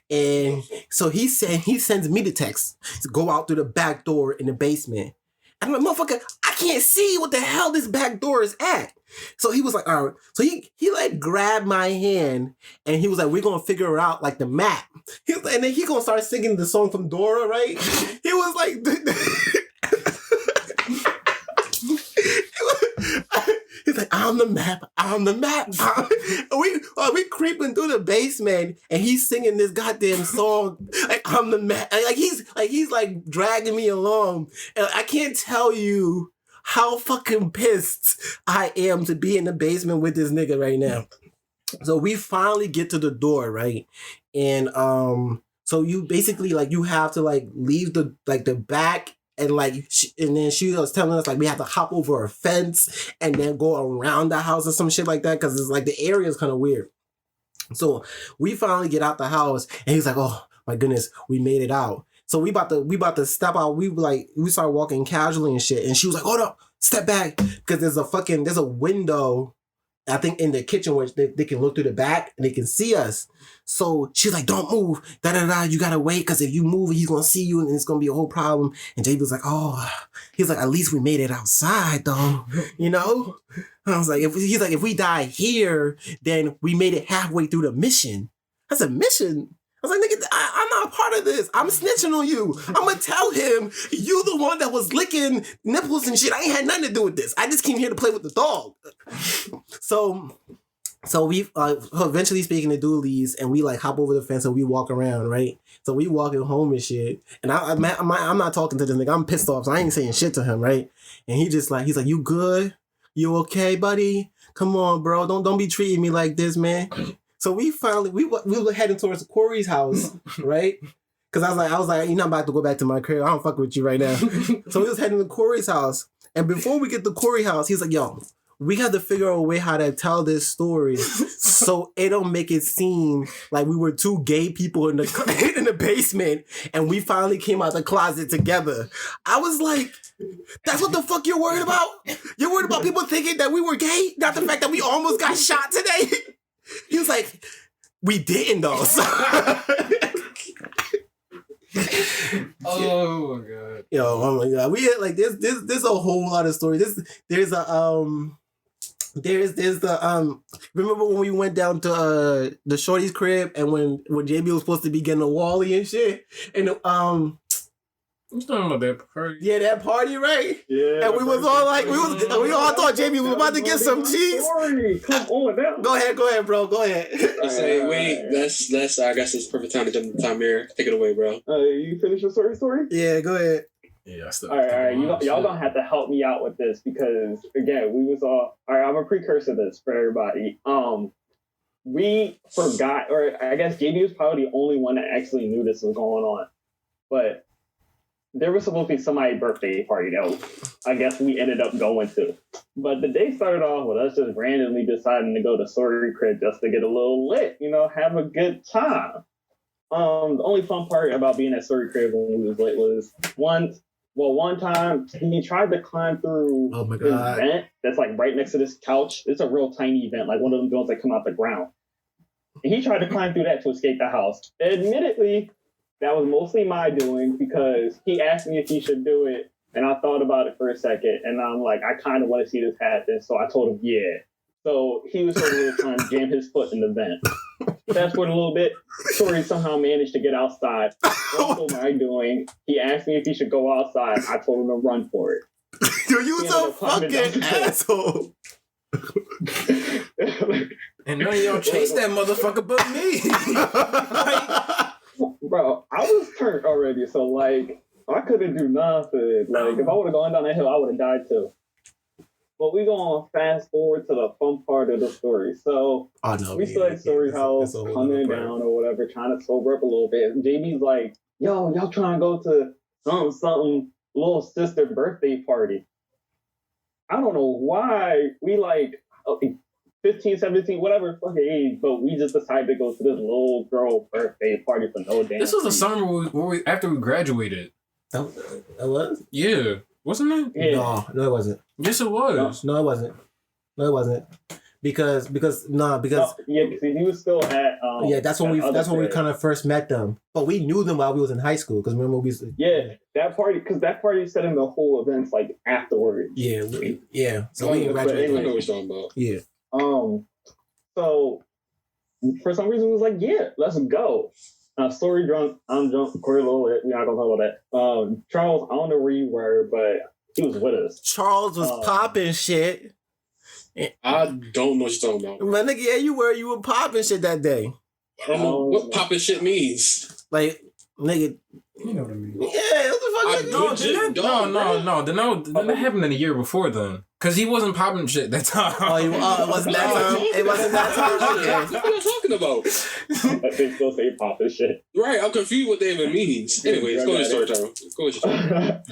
And so he sends me the text to go out through the back door in the basement. I'm like, motherfucker, I can't see what the hell this back door is at. So he was like, all right. So he like grabbed my hand and he was like, we're gonna figure out like the map. And then he gonna start singing the song from Dora, right? He was like, he's like, I'm the map. We creeping through the basement and he's singing this goddamn song like I'm the map. Like he's like dragging me along. And I can't tell you how fucking pissed I am to be in the basement with this nigga right now. So we finally get to the door, right? And so you basically like you have to like leave the back. And like, and then she was telling us like we have to hop over a fence and then go around the house or some shit like that because it's like the area is kind of weird. So we finally get out the house and he's like, "Oh my goodness, we made it out." So we about to step out. We start walking casually and shit. And she was like, "Hold up, step back," because there's a window, I think, in the kitchen where they can look through the back and they can see us. So she's like, don't move, you gotta wait, because if you move, he's gonna see you and it's gonna be a whole problem. And JB was like, oh, he's like, at least we made it outside though, you know? I was like, if we die here, then we made it halfway through the mission. I said, mission? I was like, nigga, I'm not a part of this. I'm snitching on you. I'm gonna tell him you the one that was licking nipples and shit. I ain't had nothing to do with this. I just came here to play with the dog. So we eventually speaking to Doolies, and we like hop over the fence and we walk around, right? So we walking home and shit. And I'm not talking to this nigga. I'm pissed off, so I ain't saying shit to him, right? And he's like, you good? You okay, buddy? Come on, bro. Don't be treating me like this, man. So we were heading towards Corey's house, right? Because I was like, you're not about to go back to my crib. I don't fuck with you right now. So we was heading to Corey's house. And before we get to Corey's house, he's like, yo, we have to figure out a way how to tell this story so it don't make it seem like we were two gay people in the basement and we finally came out the closet together. I was like, that's what the fuck you're worried about? You're worried about people thinking that we were gay? Not the fact that we almost got shot today? He was like, we didn't though. Oh my god. Yo, oh my god. We had like there's a whole lot of stories. There's the remember when we went down to the shorty's crib and when JB was supposed to be getting a Wally and shit, and I'm talking about that party. Yeah, that party, right? Yeah. And we was all like, we all thought JB was about to get some cheese. Come on now. Go ahead, bro. Go ahead. I say, wait, let's. I guess it's perfect time to jump in time here. Take it away, bro. You finish your story? Yeah, go ahead. Yeah, all right. Y'all gonna have to help me out with this because again, we was all right. I'm a precursor to this for everybody. We forgot, or I guess JB was probably the only one that actually knew this was going on, but there was supposed to be somebody's birthday party that I guess we ended up going to. But the day started off with us just randomly deciding to go to Sorry Crib just to get a little lit, have a good time. The only fun part about being at Sorry Crib when we was lit was one time he tried to climb through this vent that's like right next to this couch. It's a real tiny vent, like one of them joints that come out the ground. And he tried to climb through that to escape the house. Admittedly, that was mostly my doing because he asked me if he should do it, and I thought about it for a second, and I'm like, I kind of want to see this happen, so I told him, yeah. So he was able to kind of jam his foot in the vent. Fast forward a little bit, Tori somehow managed to get outside. What am I doing? He asked me if he should go outside. I told him to run for it. Yo, you so fucking asshole. And none of y'all chased that motherfucker but me. Bro, I was turned already, so like I couldn't do nothing. Like if I would have gone down that hill, I would have died too. But we gonna fast forward to the fun part of the story. So we still at Story House, coming down or whatever, trying to sober up a little bit. And JB's like, yo, y'all trying to go to something, little sister birthday party. I don't know why we like 15, 17, whatever fucking age, but we just decided to go to this little girl birthday party for no damn. This was the summer after we graduated. That was? Yeah. Wasn't it? Yeah. No, it wasn't. Yes, it was. No, it wasn't. Because yeah, because he was still at that's when we kind of first met them. But we knew them while we was in high school. Because remember we that party set in the whole events like afterwards. Yeah. So we graduated. I know what you're talking about. Yeah. So for some reason, we was like, yeah, let's go. Story drunk, I'm drunk, Corey a little bit. We're not gonna talk about that. Charles, I don't know where you were, but he was with us. Charles was popping shit. I don't know what you're talking about. Man, nigga, yeah, you were popping shit that day. I don't know what popping shit means. Like, nigga. You know what I mean? Yeah, what the fuck? No. Then that happened in the year before then. Because he wasn't popping shit that time. It wasn't that time? It wasn't that time? Okay. What are you talking about? They still say popping shit. Right, I'm confused what that even means. Anyways, go ahead, story time. Go ahead.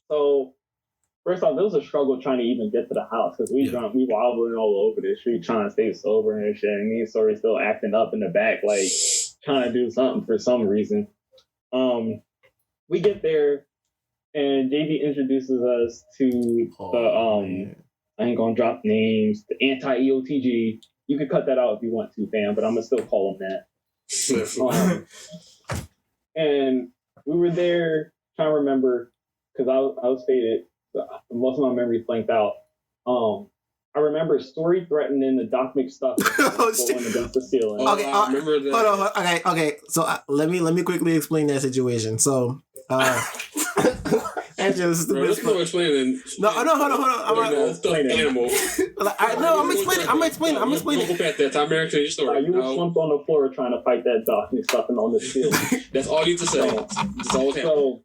So first off, there was a struggle trying to even get to the house because we wobbling all over the street trying to stay sober and shit. And me and Story still acting up in the back, like trying to do something for some reason. We get there and JD introduces us to the I ain't gonna drop names, the anti-EOTG. You can cut that out if you want to, fam, but I'm gonna still call them that. And we were there trying to remember because I was faded. Most of my memory blanked out. I remember Story threatening the Doc McStuff going against the ceiling. Okay, remember that. Hold on. Okay. So let me quickly explain that situation. So, Angela, this is the best. No, explaining. No, hold on. I'm explaining. I'm explaining. Go past that. Time American, your story. You were slumped on the floor trying to fight that Doc McStuff on the ceiling. That's all you need to say. That's all so,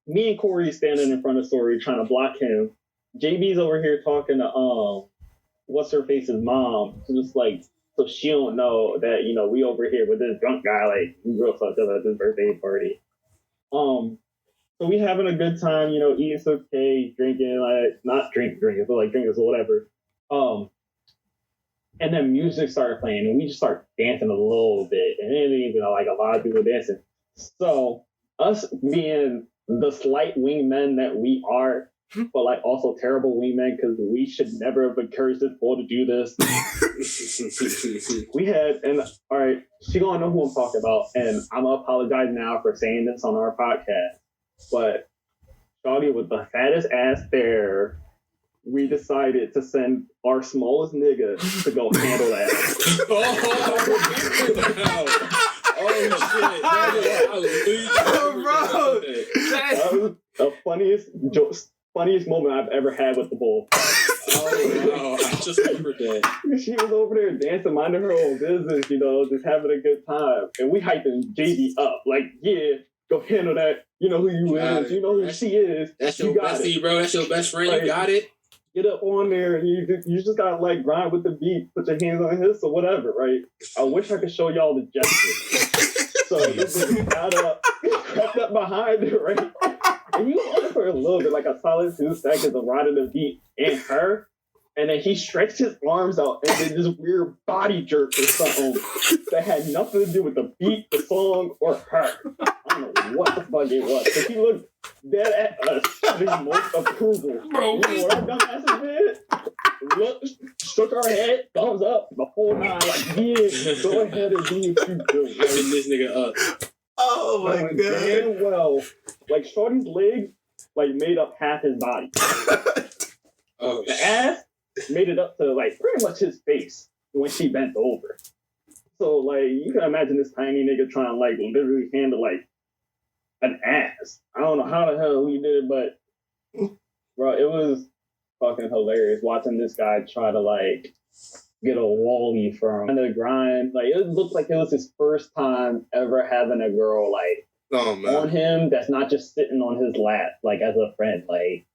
me and Corey standing in front of Story trying to block him. JB's over here talking to what's her face's mom, just like so she don't know that we over here with this drunk guy, like we real fucked up at this birthday party. So we having a good time, eating some cake, drinking, like not drinking, but like drinking or whatever. And then music started playing, and we just started dancing a little bit, and it didn't even like a lot of people dancing. So us being the slight wingmen that we are, but like also terrible wingmen because we should never have encouraged this boy to do this. We had, and all right, she gonna know who I'm talking about, and I'm gonna apologize now for saying this on our podcast, but Shawty with the fattest ass there, we decided to send our smallest nigga to go handle that. Oh shit! Bro, that was the funniest moment I've ever had with the bull. Oh, I just remembered that. She was over there dancing, minding her own business, just having a good time, and we hyping JD up, like, yeah, go handle that. You know who you is. You know who she is. That's your bestie, bro. That's your best friend. Like, you got it. Get up on there, and you just gotta like grind with the beat, put your hands on his or whatever, right? I wish I could show y'all the gesture. So this got up, crept up behind her, right? And he was on for a little bit, like a solid 2 seconds of riding the beat and her. And then he stretched his arms out and did this weird body jerk or something that had nothing to do with the beat, the song, or her. I don't know what the fuck it was. But he looked dead at us with most approval. Bro, what our dumbasses did? Looked, shook our head, thumbs up, the whole nine, like, yeah, go ahead and do what you do. Like, this nigga up. Oh my god. Damn well, like Shorty's legs, like made up half his body. Oh, the ass made it up to like pretty much his face. when she bent over. So like you can imagine this tiny nigga trying to like literally handle like an ass. I don't know how the hell he did it, but bro, it was fucking hilarious watching this guy try to like get a wally from the grind. Like it looked like it was his first time ever having a girl like on him that's not just sitting on his lap like as a friend. Like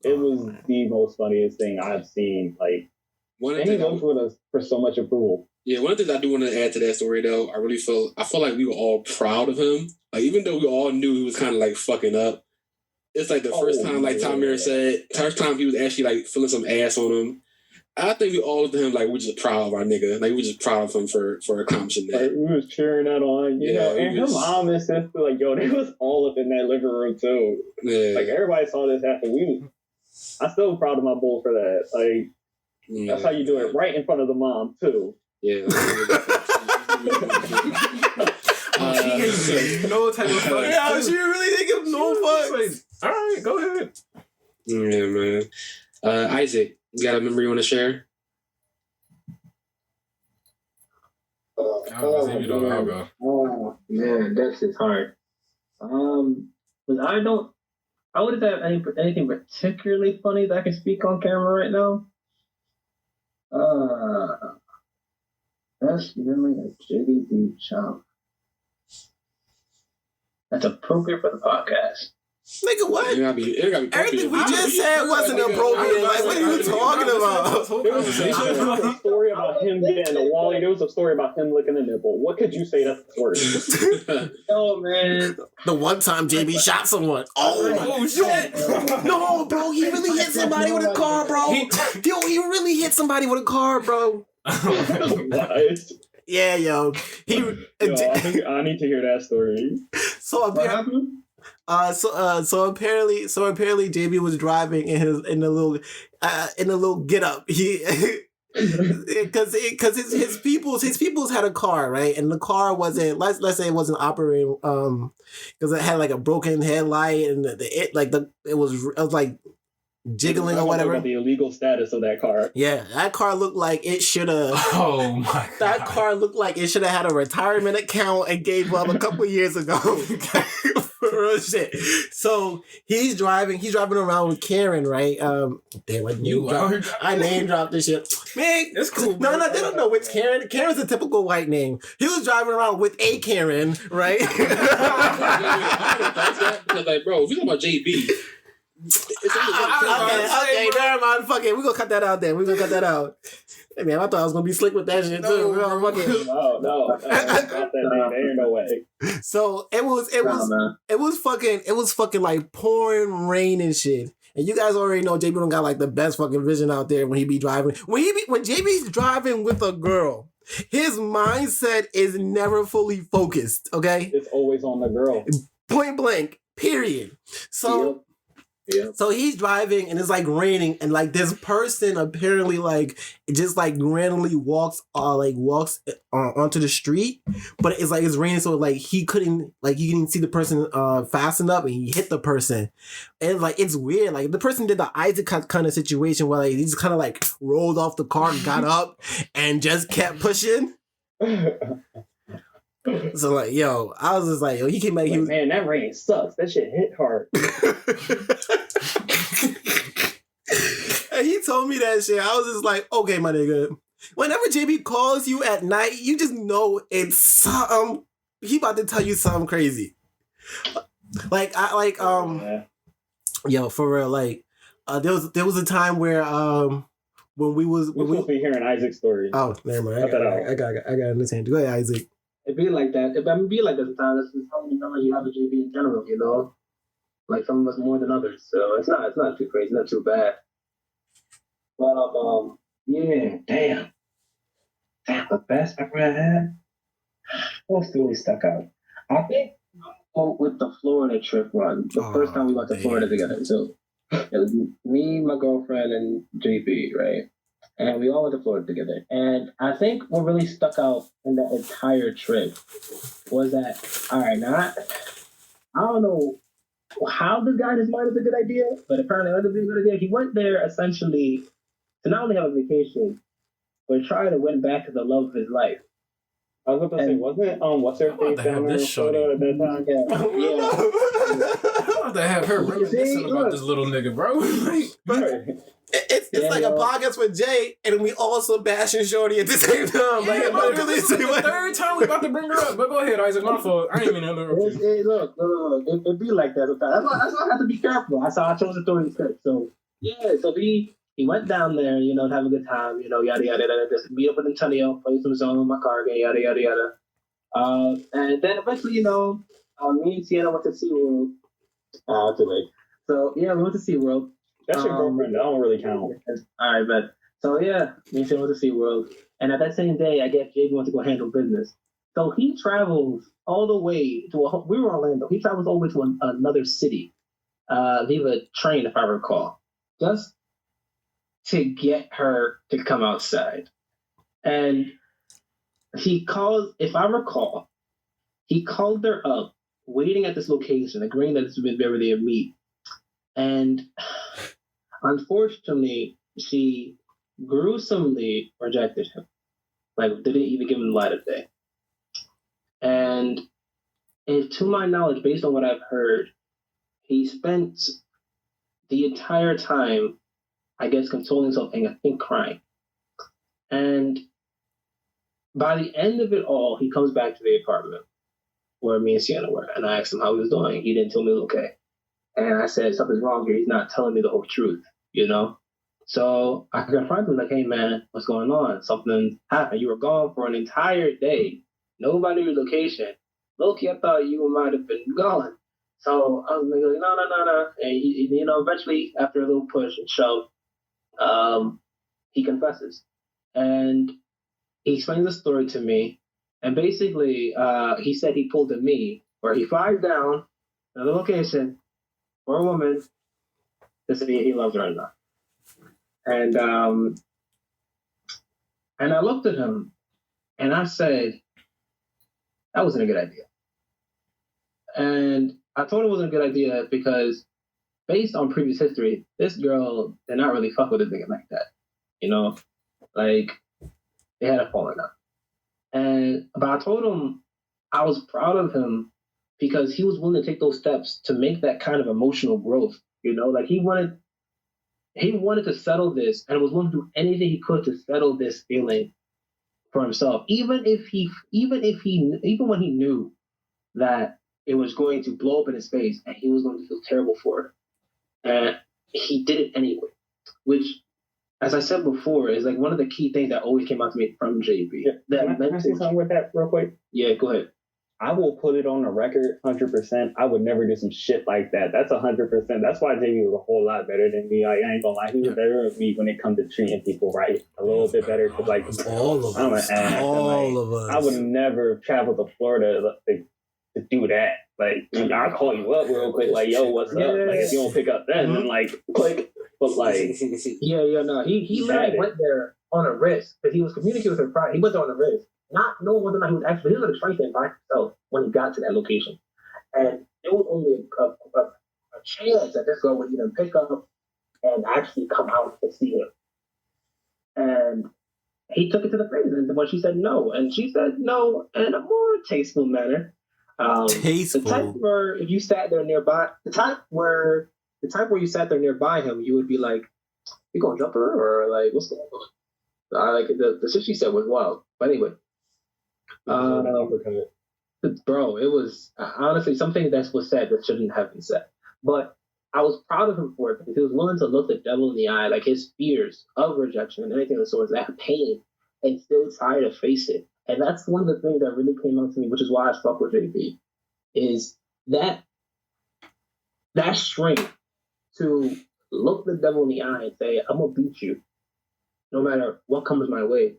it was the most funniest thing I've seen. Like and he goes with us for so much approval. Yeah, one of the things I do want to add to that story though, I feel like we were all proud of him. Like even though we all knew he was kind of like fucking up, it's like the first time, like Tom Mayer said, first time he was actually like feeling some ass on him. I think we all looked at him like we're just proud of our nigga. Like we're just proud of him for accomplishing that. Like, we was cheering that on, you know. And her mom and sister, like, yo, they was all up in that living room too. Yeah. Like everybody saw this happen. I'm still proud of my bull for that. Like that's how you do it, right in front of the mom too. Yeah. No type of fuck. Yeah, she really didn't give no fucks. All right, go ahead. Yeah, man. Isaac, you got a memory you want to share? Oh man, this is hard. But I wouldn't have anything particularly funny that I can speak on camera right now. Best memory of JBB Chomp. That's appropriate for the podcast. Nigga, what? It gotta be everything we just said wasn't appropriate. Like, what are you talking about? There was a story about him getting a wally. There was a story about him licking a nipple. What could you say that's worse? Oh, man. The one time JB shot someone. Oh shit. No, bro. He really hit somebody with a car, bro. He really hit somebody with a car, bro. What? Yeah, yo. I need to hear that story. So apparently, so apparently JB was driving in a little get up. He because his peoples had a car, right? And the car wasn't let's say it wasn't operating because it had like a broken headlight and it was like jiggling or whatever. About the illegal status of that car. Yeah, that car looked like it should have. Oh my god! That car looked like it should have had a retirement account and gave up a couple years ago. Real shit. So he's driving around with Karen, right? Damn, I name dropped this shit. Man, it's cool. No, they don't know which Karen. Karen's a typical white name. He was driving around with a Karen, right? Like, bro, if you talking about JB. Okay, never mind. Fuck it. We're gonna cut that out then. Hey man, I thought I was gonna be slick with that shit too. No, drop that name. There ain't no way. So it was fucking like pouring rain and shit. And you guys already know JB don't got like the best fucking vision out there when he be driving. When JB's driving with a girl, his mindset is never fully focused. Okay, it's always on the girl. Point blank. Period. So. Yeah. So he's driving and it's like raining and like this person apparently like just like randomly walks onto the street, but it's like it's raining, so like he couldn't see the person fast enough and he hit the person. And like it's weird, like the person did the Isaac kind of situation where like he just kind of like rolled off the car and got up and just kept pushing. So like, yo, I was just like, yo, he came back. Man, that rain sucks. That shit hit hard. And he told me that shit. I was just like, okay, my nigga. Whenever JB calls you at night, you just know it's something. He about to tell you something crazy. Yo, for real. Like, there was a time where when we supposed to be hearing Isaac's story. Oh, never mind. I got understand. Go ahead, Isaac. It be like that. It be like that sometimes. It's how many numbers you have with JB in general, you know? Like some of us more than others. So it's not too crazy, not too bad. But yeah, damn, the best memory I had. What's really stuck out? I think with the Florida trip run, the first time we went to Florida together. So it was me, my girlfriend, and JB, right? And we all went to Florida together. And I think what really stuck out in that entire trip was that, all right, now, I don't know how this guy in his mind is a good idea, but apparently it was a good idea. He went there essentially to not only have a vacation, but tried to win back to the love of his life. I was about to say, wasn't it what's her I'm about face to down have there in this Florida at that time? Yeah. I'm about to have her reminiscing about this little nigga, bro. Like, It's like a podcast with Jay, and we also bashing Shorty at the same time. yeah, Like, bro, this is like the third time we about to bring her up. But go ahead, Isaac. My fault. I ain't mean to interrupt you. Look, it be like that sometimes. That's why I have to be careful. That's how I chose the story script. So yeah, so he went down there, you know, to have a good time, you know, yada yada yada. Just meet up with Antonio, play some zone in my car game, yada yada yada. And then eventually, you know, me and Sienna went to SeaWorld. Too late. So yeah, we went to SeaWorld. That's your girlfriend. That don't really count. All right, but so yeah, me and Sienna went to SeaWorld. And at that same day, I guess JB went to go handle business. So he travels all the way to we were in Orlando. He travels over to another city via train, if I recall, just to get her to come outside. And he calls, if I recall, he called her up, waiting at this location, agreeing that it's been where they meet. And unfortunately, she gruesomely rejected him. Like, didn't even give him the light of day. And to my knowledge, based on what I've heard, he spent the entire time, I guess, consoling himself and I think crying. And by the end of it all, he comes back to the apartment where me and Sienna were. And I asked him how he was doing. He didn't tell me it was okay. And I said, something's wrong here. He's not telling me the whole truth, you know? So I confronted him like, hey, man, what's going on? Something happened. You were gone for an entire day. Nobody knew your location. Loki, I thought you might have been gone. So I was like, no. And he, you know, eventually, after a little push and shove, he confesses. And he explains the story to me. And basically, he said he pulled a me, where he flies down another location for a woman to see if he loves her or not. And I looked at him and I said, that wasn't a good idea. And I told him it wasn't a good idea because based on previous history, this girl did not really fuck with a nigga like that. You know? Like, they had a falling out. But I told him I was proud of him because he was willing to take those steps to make that kind of emotional growth. You know, like he wanted to settle this and was willing to do anything he could to settle this feeling for himself, even when he knew that it was going to blow up in his face and he was going to feel terrible for it. And he did it anyway, which, as I said before, is like one of the key things that always came out to me from JB. Yeah. Can I say something with that real quick? Yeah, go ahead. I will put it on the record 100%. I would never do some shit like that. That's 100%. That's why JB was a whole lot better than me. Like, I ain't gonna lie. He was better than me when it comes to treating people right. A little bit better. Cause like, all of us. I would never travel to Florida to do that. Like, I'll call you up real quick. Like, yo, what's up? Like, if you don't pick up then like, click. But like, no. He literally went there on a risk because he was communicating with her prior. He went there on a risk, not knowing whether or not he was actually on the train stand by himself when he got to that location. And there was only a chance that this girl would even pick up and actually come out to see him. And he took it to the face, and when she said no, and she said no in a more tasteful manner. Tasteful. The type where if you sat there nearby, the type where you sat there nearby him, you would be like, "You gonna jump her or like what's going on?" Like the shit she said was wild. But anyway, bro, it was honestly something that was said that shouldn't have been said. But I was proud of him for it because he was willing to look the devil in the eye, like his fears of rejection and anything of the sort, that pain, and still try to face it. And that's one of the things that really came out to me, which is why I fuck with JB, is that strength to look the devil in the eye and say, I'm gonna beat you no matter what comes my way,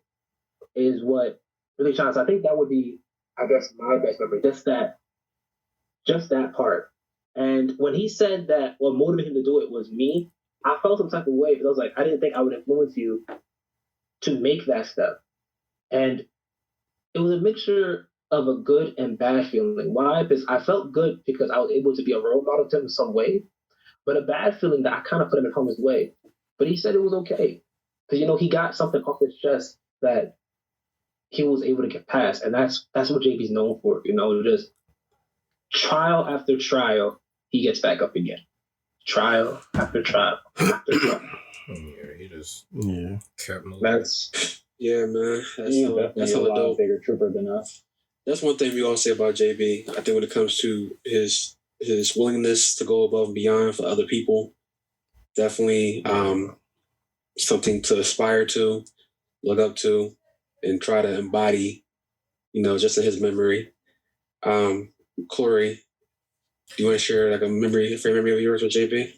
is what really shines. I think that would be, I guess, my best memory. Just that part. And when he said that what motivated him to do it was me, I felt some type of way because I was like, I didn't think I would influence you to make that step. And it was a mixture of a good and bad feeling. Why? Because I felt good because I was able to be a role model to him in some way, but a bad feeling that I kind of put him in harm's way. But he said it was okay because, you know, he got something off his chest that he was able to get past, and that's what JB's known for. Just trial after trial, he gets back up again. Trial after trial after trial. Yeah, he just kept moving. That's man. That's a lot bigger trooper than us. That's one thing we all say about JB. I think when it comes to his willingness to go above and beyond for other people, definitely something to aspire to, look up to, and try to embody, just in his memory. Corey, do you want to share like a favorite memory of yours with JB?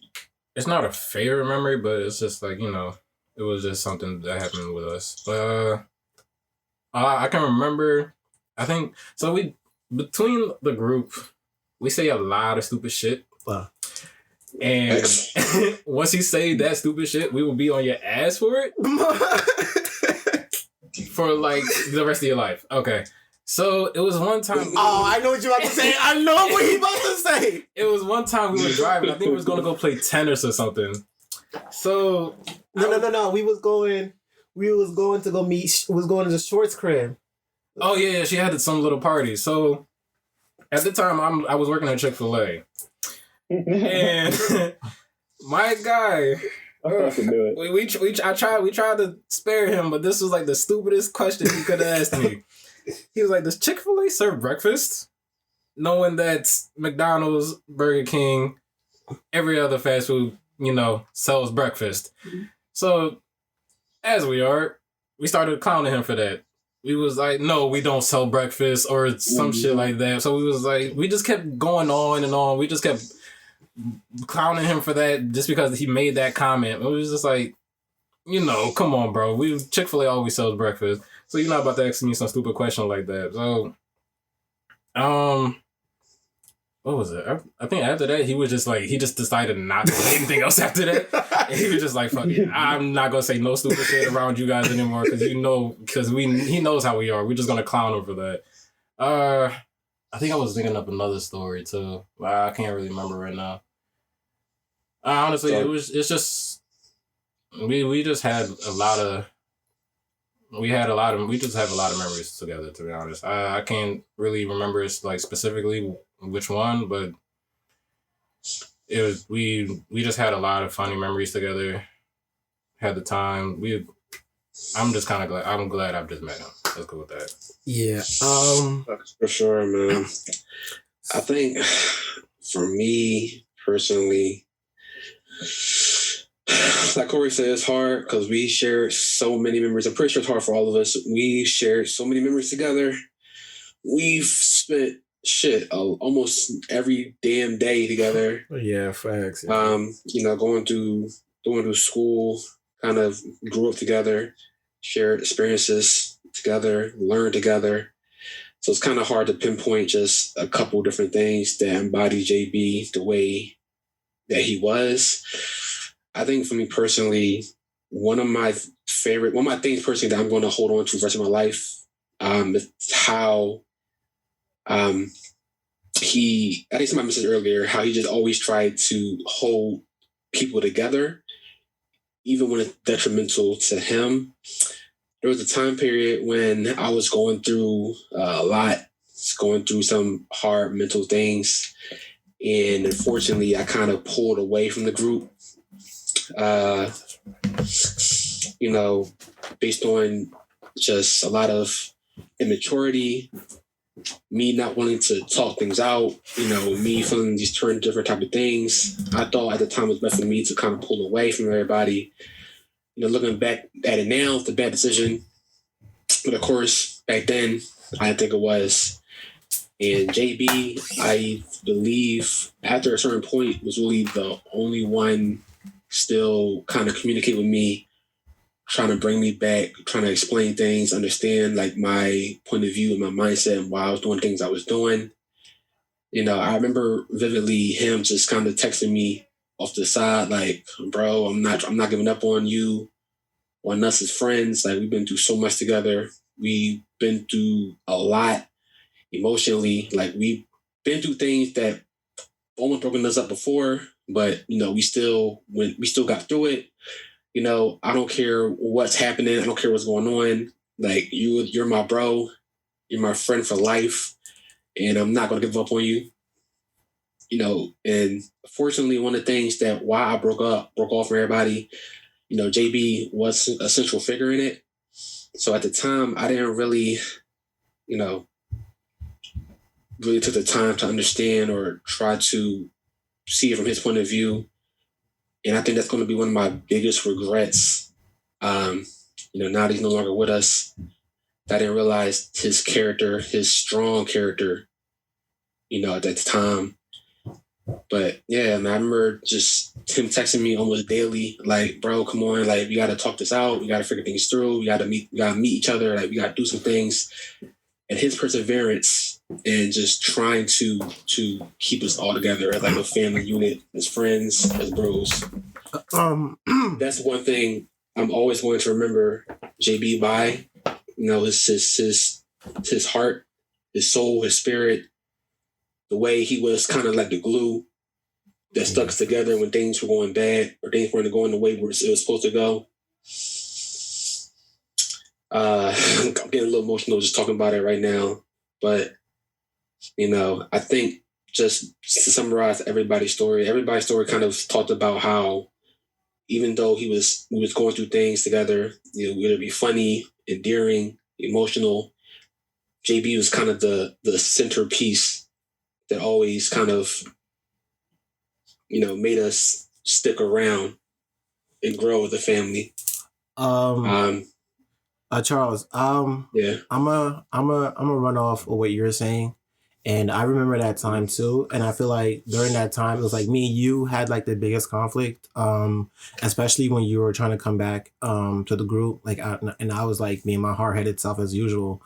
It's not a favorite memory, but it's just like, it was just something that happened with us. But I can remember, I think, so between the group, we say a lot of stupid shit. Wow. And once you say that stupid shit, we will be on your ass for it. For like the rest of your life. Okay. So it was one time. Oh, I know what you're about to say. I know what he's about to say. It was one time we were driving. I think we was going to go play tennis or something. So no. We was going to go meet. Was going to the Shorts crib. Oh yeah, she had some little party. So at the time, I was working at Chick-fil-A, and my guy. We tried to spare him, but this was like the stupidest question he could have asked me. He was like, "Does Chick-fil-A serve breakfast?" Knowing that McDonald's, Burger King, every other fast food, sells breakfast. So, as we started clowning him for that. We was like, "No, we don't sell breakfast," or some shit like that. So we was like, we just kept going on and on. We just kept clowning him for that just because he made that comment. It was just like, come on, bro. Chick-fil-A always sells breakfast. So you're not about to ask me some stupid question like that. So, what was it? I think after that, he was just like, he just decided not to say anything else after that. And he was just like, fuck it. I'm not going to say no stupid shit around you guys anymore because he knows how we are. We're just going to clown him for that. I think I was thinking of another story too. I can't really remember right now. Honestly, it's just, we just had a lot of memories together, to be honest. I can't really remember like specifically which one, but it was we just had a lot of funny memories together. Had the time. I'm just kind of glad. I'm glad I've just met him. Let's go with that. Yeah. For sure, man. I think for me personally, like Corey said, it's hard because we shared so many memories. I'm pretty sure it's hard for all of us. We shared so many memories together. We've spent almost every damn day together. Yeah, facts. Yeah. Going through school, kind of grew up together, shared experiences together, learned together. So it's kind of hard to pinpoint just a couple different things that embody JB the way that he was. I think for me personally, one of my things personally that I'm going to hold on to the rest of my life is how I think somebody mentioned earlier, how he just always tried to hold people together, even when it's detrimental to him. There was a time period when I was going through a lot, going through some hard mental things. And unfortunately, I kind of pulled away from the group, based on just a lot of immaturity, me not wanting to talk things out, me feeling these different type of things. I thought at the time it was best for me to kind of pull away from everybody. Looking back at it now, it's a bad decision. But of course, back then, I didn't think it was. And JB, I believe, after a certain point, was really the only one still kind of communicate with me, trying to bring me back, trying to explain things, understand like my point of view and my mindset and why I was doing things I was doing. I remember vividly him just kind of texting me off the side, like, bro, I'm not giving up on you, on us as friends. Like, we've been through so much together. We've been through a lot emotionally. Like, we've been through things that almost broken us up before, but we still got through it. I don't care what's happening. I don't care what's going on. Like you're my bro, you're my friend for life, and I'm not gonna give up on you. And fortunately, one of the things that why I broke off from everybody, JB was a central figure in it. So at the time, I didn't really, really took the time to understand or try to see it from his point of view. And I think that's going to be one of my biggest regrets. Now that he's no longer with us, I didn't realize his character, his strong character, at that time. But yeah, man, I remember just him texting me almost daily, like, bro, come on, like, we got to talk this out. We got to figure things through. We got to meet each other. Like, we got to do some things. And his perseverance and just trying to keep us all together as like a family unit, as friends, as bros. That's one thing I'm always going to remember JB by. It's his heart, his soul, his spirit, the way he was kind of like the glue that stuck us together when things were going bad or things weren't going the way it was supposed to go. I'm getting a little emotional just talking about it right now. But, I think just to summarize everybody's story kind of talked about how even though we was going through things together, whether it be funny, endearing, emotional, JB was kind of the centerpiece that always kind of, made us stick around and grow as a family. Charles, yeah, I'm a run off of what you're saying, and I remember that time too. And I feel like during that time, it was like me and you had like the biggest conflict, especially when you were trying to come back to the group. And I was like being my hard headed self as usual,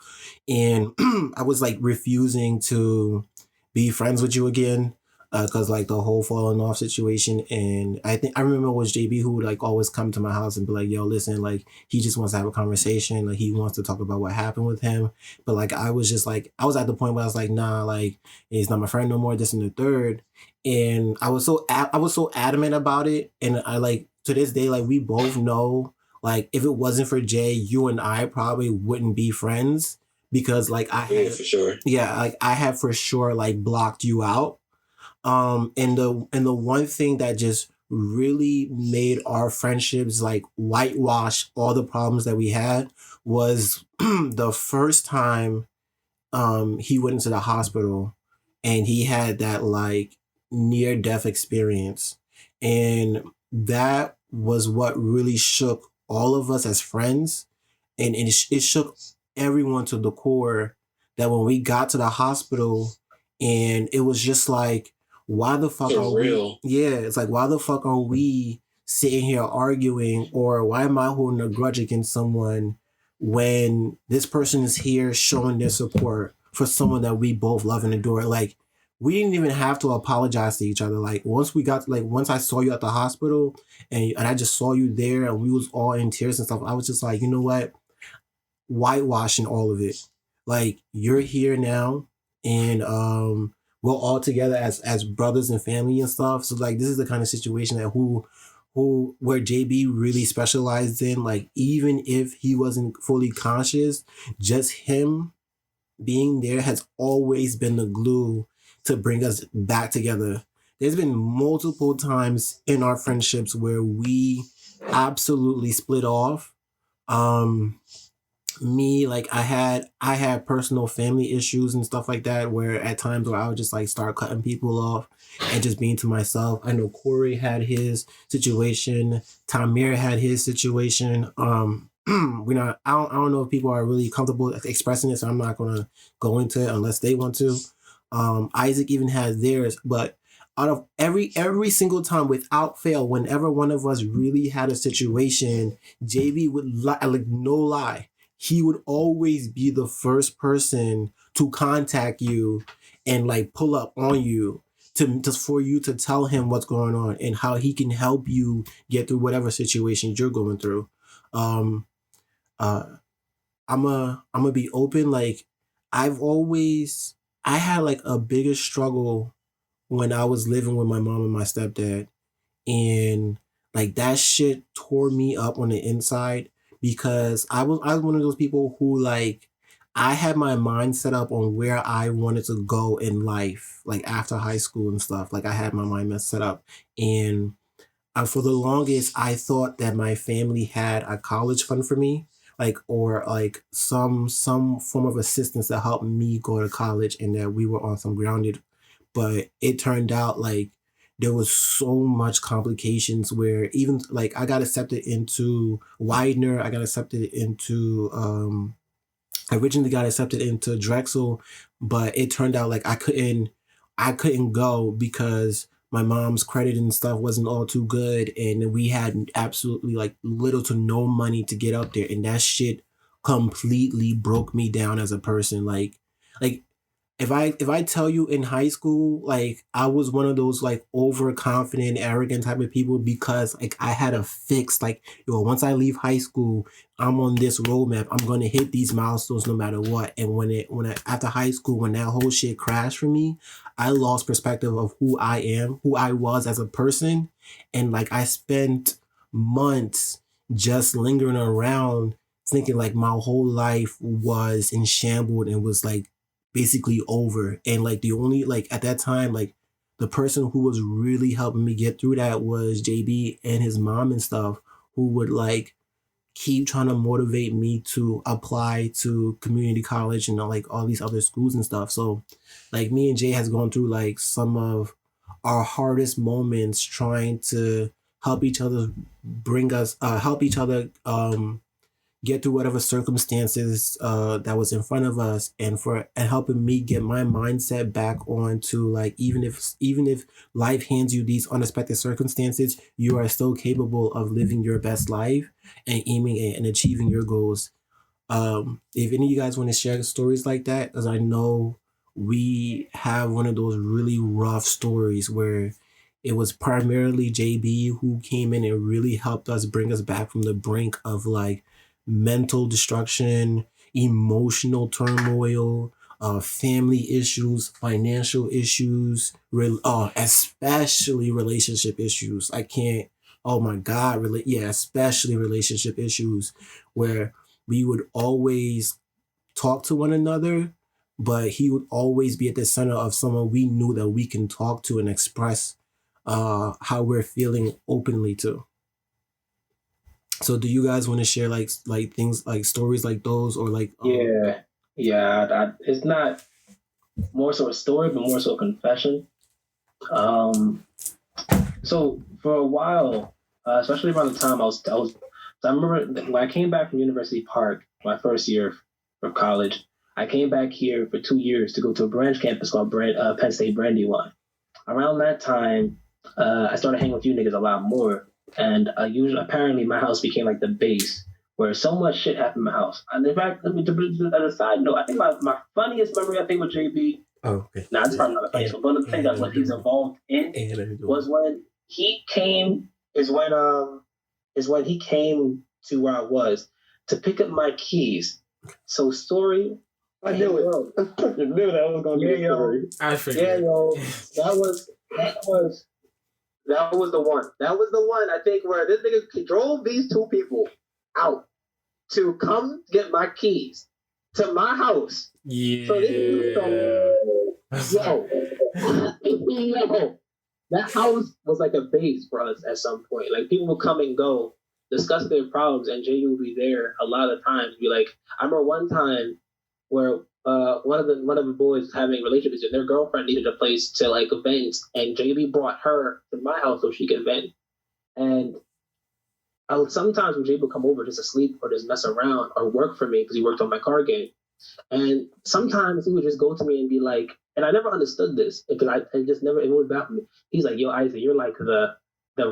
and I was like refusing to be friends with you again. Cause like the whole falling off situation, and I remember it was JB who would like always come to my house and be like, "Yo, listen, like he just wants to have a conversation, like he wants to talk about what happened with him." But like I was just like I was at the point where I was like, "Nah, like he's not my friend no more." This and the third, and I was so adamant about it, and I like to this day like we both know like if it wasn't for Jay, you and I probably wouldn't be friends because like for sure, like I have for sure like blocked you out. And the one thing that just really made our friendships like whitewash all the problems that we had was the first time he went into the hospital and he had that like near death experience, and that was what really shook all of us as friends, and it shook everyone to the core. That when we got to the hospital, and it was just like, why the fuck are real. yeah, it's like, why the fuck are we sitting here arguing, or why am I holding a grudge against someone when this person is here showing their support for someone that we both love and adore? Like, we didn't even have to apologize to each other. Like once I saw you at the hospital and I just saw you there and we was all in tears and stuff, I was just like, you know what? Whitewashing all of it. Like, you're here now, and we're all together as brothers and family and stuff. So like this is the kind of situation that where JB really specialized in. Like, even if he wasn't fully conscious, just him being there has always been the glue to bring us back together. There's been multiple times in our friendships where we absolutely split off. Me, like I had personal family issues and stuff like that, where at times where I would just like start cutting people off and just being to myself. I know Corey had his situation, Tamir had his situation. I don't know if people are really comfortable expressing it, so I'm not gonna go into it unless they want to. Isaac even has theirs, but out of every single time without fail, whenever one of us really had a situation, JB would like no lie, he would always be the first person to contact you and like pull up on you to just for you to tell him what's going on and how he can help you get through whatever situation you're going through. Um, I'm a be open. Like, I had like a bigger struggle when I was living with my mom and my stepdad, and like that shit tore me up on the inside because I was one of those people who like I had my mind set up on where I wanted to go in life, like after high school and stuff. Like I had my mind set up, and for the longest, I thought that my family had a college fund for me, like or like some form of assistance that helped me go to college, and that we were on some grounded. But it turned out like there was so much complications where even like I got accepted into Widener, I got accepted into I originally got accepted into Drexel, but it turned out like I couldn't go because my mom's credit and stuff wasn't all too good, and we had absolutely like little to no money to get up there, and that shit completely broke me down as a person. Like if I tell you in high school, like I was one of those like overconfident, arrogant type of people because like I had a fix, like yo, once I leave high school, I'm on this roadmap. I'm gonna hit these milestones no matter what. And after high school, when that whole shit crashed for me, I lost perspective of who I am, who I was as a person, and like I spent months just lingering around thinking like my whole life was in shambles and was like basically over. And like the only like at that time, like the person who was really helping me get through that was JB and his mom and stuff, who would like keep trying to motivate me to apply to community college and like all these other schools and stuff. So like me and Jay has gone through like some of our hardest moments trying to help each other help each other get through whatever circumstances that was in front of us, and helping me get my mindset back on to like even if life hands you these unexpected circumstances, you are still capable of living your best life and aiming and achieving your goals. If any of you guys want to share stories like that, because I know we have one of those really rough stories where it was primarily JB who came in and really helped us bring us back from the brink of like mental destruction, emotional turmoil, family issues, financial issues, especially relationship issues. I can't. Oh my God, yeah, especially relationship issues where we would always talk to one another, but he would always be at the center of someone we knew that we can talk to and express how we're feeling openly to. So do you guys want to share like things like stories like those or like Yeah. It's not more so a story, but more so a confession. So for a while, especially around the time I remember when I came back from University Park, my first year of college. I came back here for 2 years to go to a branch campus called Penn State Brandywine. Around that time, I started hanging with you niggas a lot more. And apparently my house became like the base where so much shit happened in my house. And in fact, as a side note, I think my funniest memory, I think with JB, okay. nah, it's probably not the funniest, but the thing that what he's involved in was when he came, is when he came to where I was to pick up my keys. So story. I knew it. I knew that was going to be a story. I figured. Yeah, yo. That was the one. That was the one, I think, where this nigga drove these two people out to come get my keys to my house. Yeah. So yo, that house was like a base for us at some point. Like people would come and go, discuss their problems, and Jay would be there a lot of times. Be like, I remember one time where one of the boys was having relationships and their girlfriend needed a place to like vent, and JB brought her to my house so she could vent. And I would sometimes when JB would come over just to sleep or just mess around or work for me because he worked on my car game. And sometimes he would just go to me and be like, and I never understood this because it was baffled me. He's like, yo, Isaac, you're like the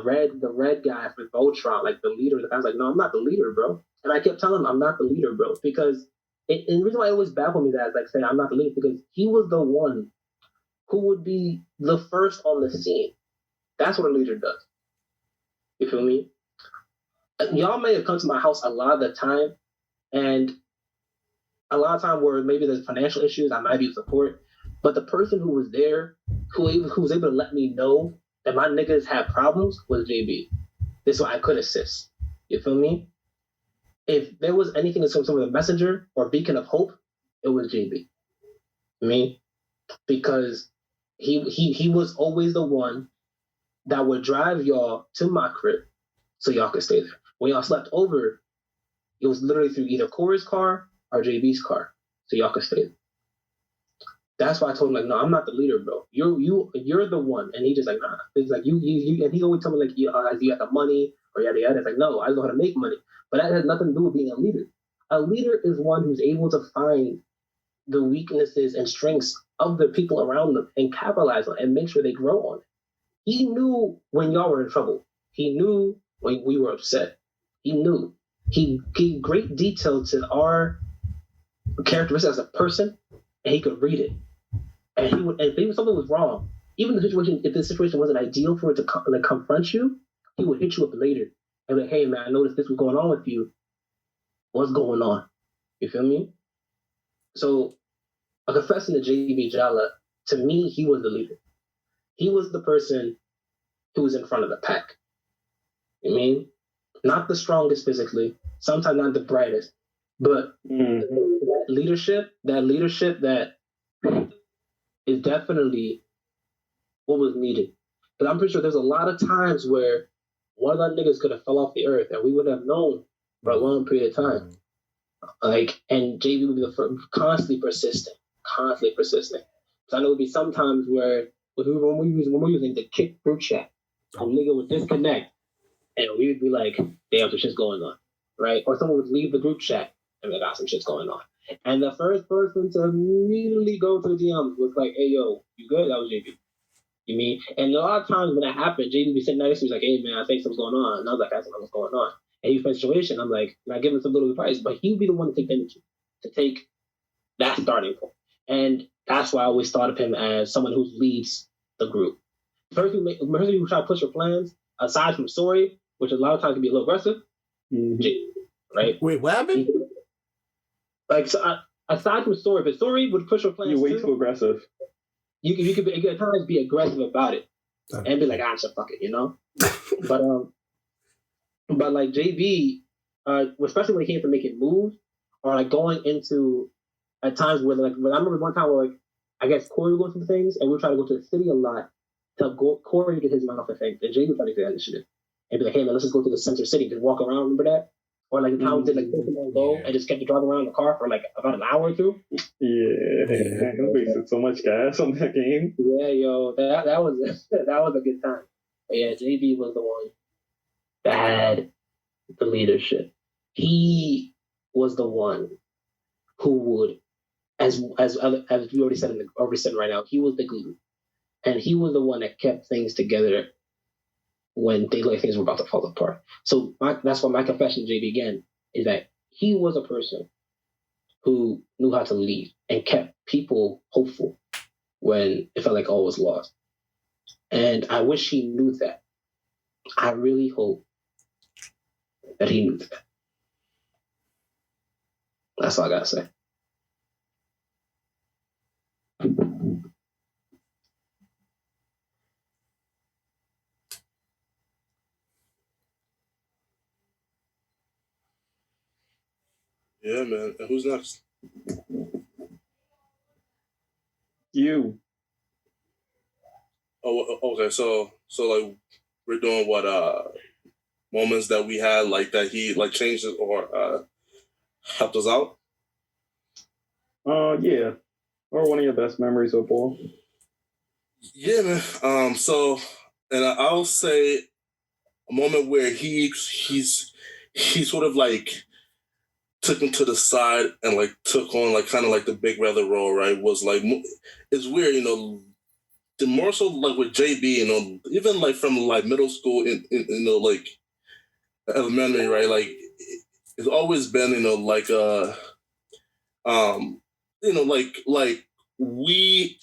red guy for Voltron, like the leader. I was like, no, I'm not the leader, bro. And I kept telling him I'm not the leader, bro, because and the reason why it always baffled me that is like saying I'm not the leader because he was the one who would be the first on the scene. That's what a leader does. You feel me? Y'all may have come to my house a lot of the time, and a lot of time where maybe there's financial issues, I might be support. But the person who was there, who was able to let me know that my niggas had problems was JB. This is why I could assist. You feel me? if there was anything that's sort of a messenger or beacon of hope, it was JB. Because he was always the one that would drive y'all to my crib so y'all could stay there. When y'all slept over, it was literally through either Corey's car or JB's car so y'all could stay there. That's why I told him, like, no, I'm not the leader, bro. You're the one. And he just like, nah. It's like, you and he always told me, like, you got the money or yada yada. It's like, no, I just know how to make money. But that has nothing to do with being a leader. A leader is one who's able to find the weaknesses and strengths of the people around them and capitalize on it and make sure they grow on it. He knew when y'all were in trouble. He knew when we were upset. He knew. He gave great detail to our characteristics as a person, and he could read it. And he would, and if something was wrong, even if the situation wasn't ideal for it to confront you, he would hit you up later and be like, hey man, I noticed this was going on with you. What's going on? You feel me? So, a confession to JB Jala, to me, he was the leader. He was the person who was in front of the pack. You mean? Not the strongest physically, sometimes not the brightest, but that leadership that is definitely what was needed. Because I'm pretty sure there's a lot of times where one of that niggas could have fell off the earth and we would have known for a long period of time. Like, and JB would be the first, constantly persistent. So I know it would be sometimes where when we're using the kick group chat, a nigga would disconnect and we would be like, damn, some shit's going on, right? Or someone would leave the group chat and we got some shit's going on. And the first person to immediately go to the DMs was like, hey, yo, you good? That was JB. You mean? And a lot of times when that happened, JB would be sitting next to me, like, hey, man, I think something's going on. And I was like, I don't know what's going on. And he was in a situation, I'm like, and I give him some little advice, but he would be the one to take the energy, to take that starting point. And that's why I always thought of him as someone who leads the group. The person who try to push your plans, aside from Sori, which a lot of times can be a little aggressive, right? Wait, what happened? Like, so, aside from Sori, but Sori would push your plans. You're way too aggressive. You could at times be aggressive about it and be like, so fuck it, you know? But like JB, especially when it came to making moves or like going into at times where like when I remember one time where like I guess Corey would go through things and we would try to go to the city a lot to help Corey get his mind off of things. And JB would try to get that initiative and be like, hey man, let's just go to the center city and just walk around, remember that? Or like the time we did like Pokemon Go and just kept driving around in the car for like about an hour or two. Yeah. I wasted so much gas on that game. Yeah, yo, that was a good time. But yeah, JB was the one that had the leadership. He was the one who would, as we already said right now, he was the glue, and he was the one that kept things together when things were about to fall apart. So that's why my confession, JB, again, is that he was a person who knew how to lead and kept people hopeful when it felt like all was lost. And I wish he knew that. I really hope that he knew that. That's all I gotta say. Yeah, man. And who's next? You. Oh, okay. So like we're doing what moments that we had like that he like changed it or helped us out. Yeah. Or one of your best memories of ball. Yeah, man. So, and I'll say a moment where he sort of like took him to the side and like took on like kind of like the big brother role, right? Was like it's weird, you know. The more so like with JB, you know, even like from like middle school in you know like elementary, right? Like it's always been you know like you know like we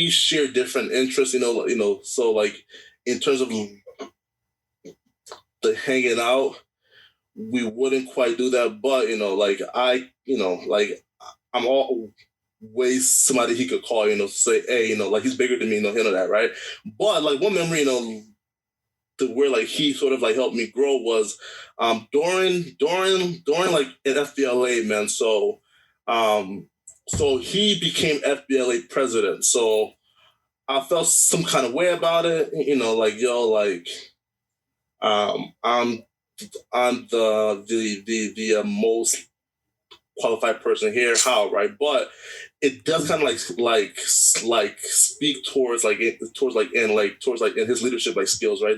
share different interests, you know, so like in terms of the hanging out, we wouldn't quite do that, but you know, like I'm always somebody he could call, you know, say, hey, you know, like he's bigger than me, you know, that, right? But like one memory, you know, where like he sort of like helped me grow was during like in FBLA, man. So he became FBLA president. So I felt some kind of way about it, like I'm the most qualified person here. How, right? But it does kind of like speak towards like in his leadership like skills, right?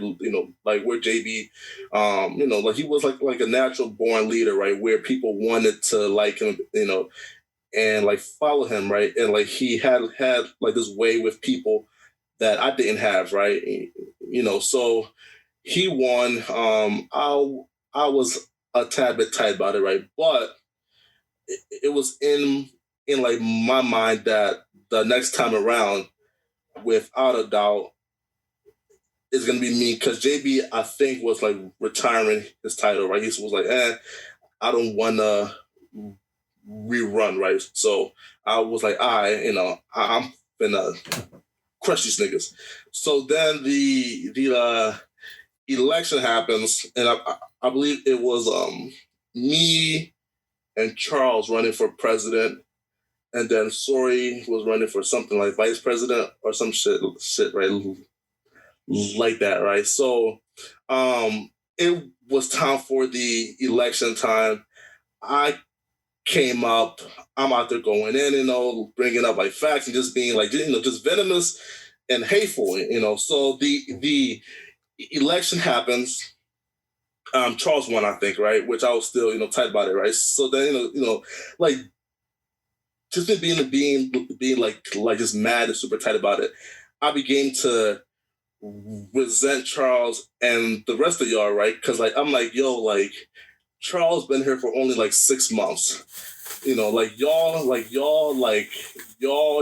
Like where JB, like he was like a natural born leader, right? Where people wanted to like him, and like follow him, right? And like he had like this way with people that I didn't have, right? So he won. I was a tad bit tight about it, right? But it was in like my mind that the next time around, without a doubt, is gonna be me, because JB I think was like retiring his title, right? He was like, I don't wanna rerun, right? So I was like, I'm gonna crush these niggas. So then the election happens, and I believe it was me and Charles running for president, and then Sori was running for something like vice president or some shit, right, like that, right? So it was time for the election time. I came up. I'm out there going in, bringing up like facts and just being like, just venomous and hateful, So the election happens. Charles won, I think, right? Which I was still, tight about it, right? So then, like just being like just mad and super tight about it. I began to resent Charles and the rest of y'all, right? Because like I'm like, yo, like Charles been here for only like 6 months. Y'all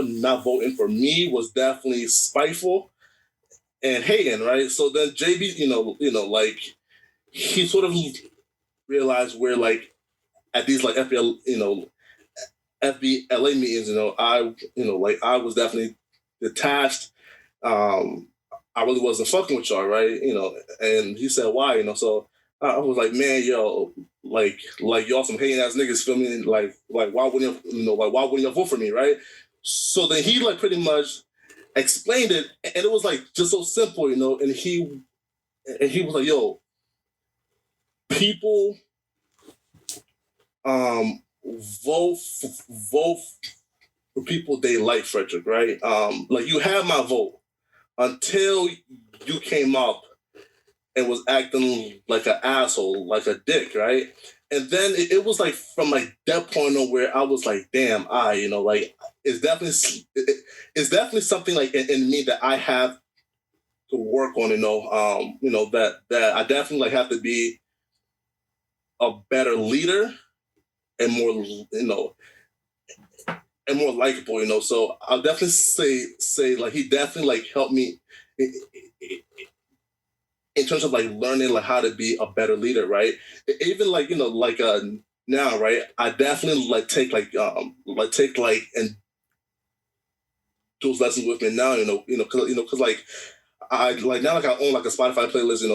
not voting for me was definitely spiteful and hating, right? So then JB, like he sort of realized where like at these like FBLA meetings, I was definitely detached. I really wasn't fucking with y'all, right? And he said why, so I was like, man, yo, like y'all some hating ass niggas, feel me? Like why wouldn't why wouldn't y'all vote for me, right? So then he like pretty much explained it, and it was like just so simple, and he was like, yo, people vote for people they like, Frederick, right? Like you have my vote until you came up and was acting like an asshole, like a dick, right? And then it was like from like that point on where I was like, damn, like it's definitely something like in me that I have to work on, that I definitely like have to be a better leader and more, and more likable, So I'll definitely say like he definitely like helped me in terms of like learning like how to be a better leader, right? Even like now, right? I definitely like take and those lessons with me now, because like I like now like I own like a Spotify playlist, and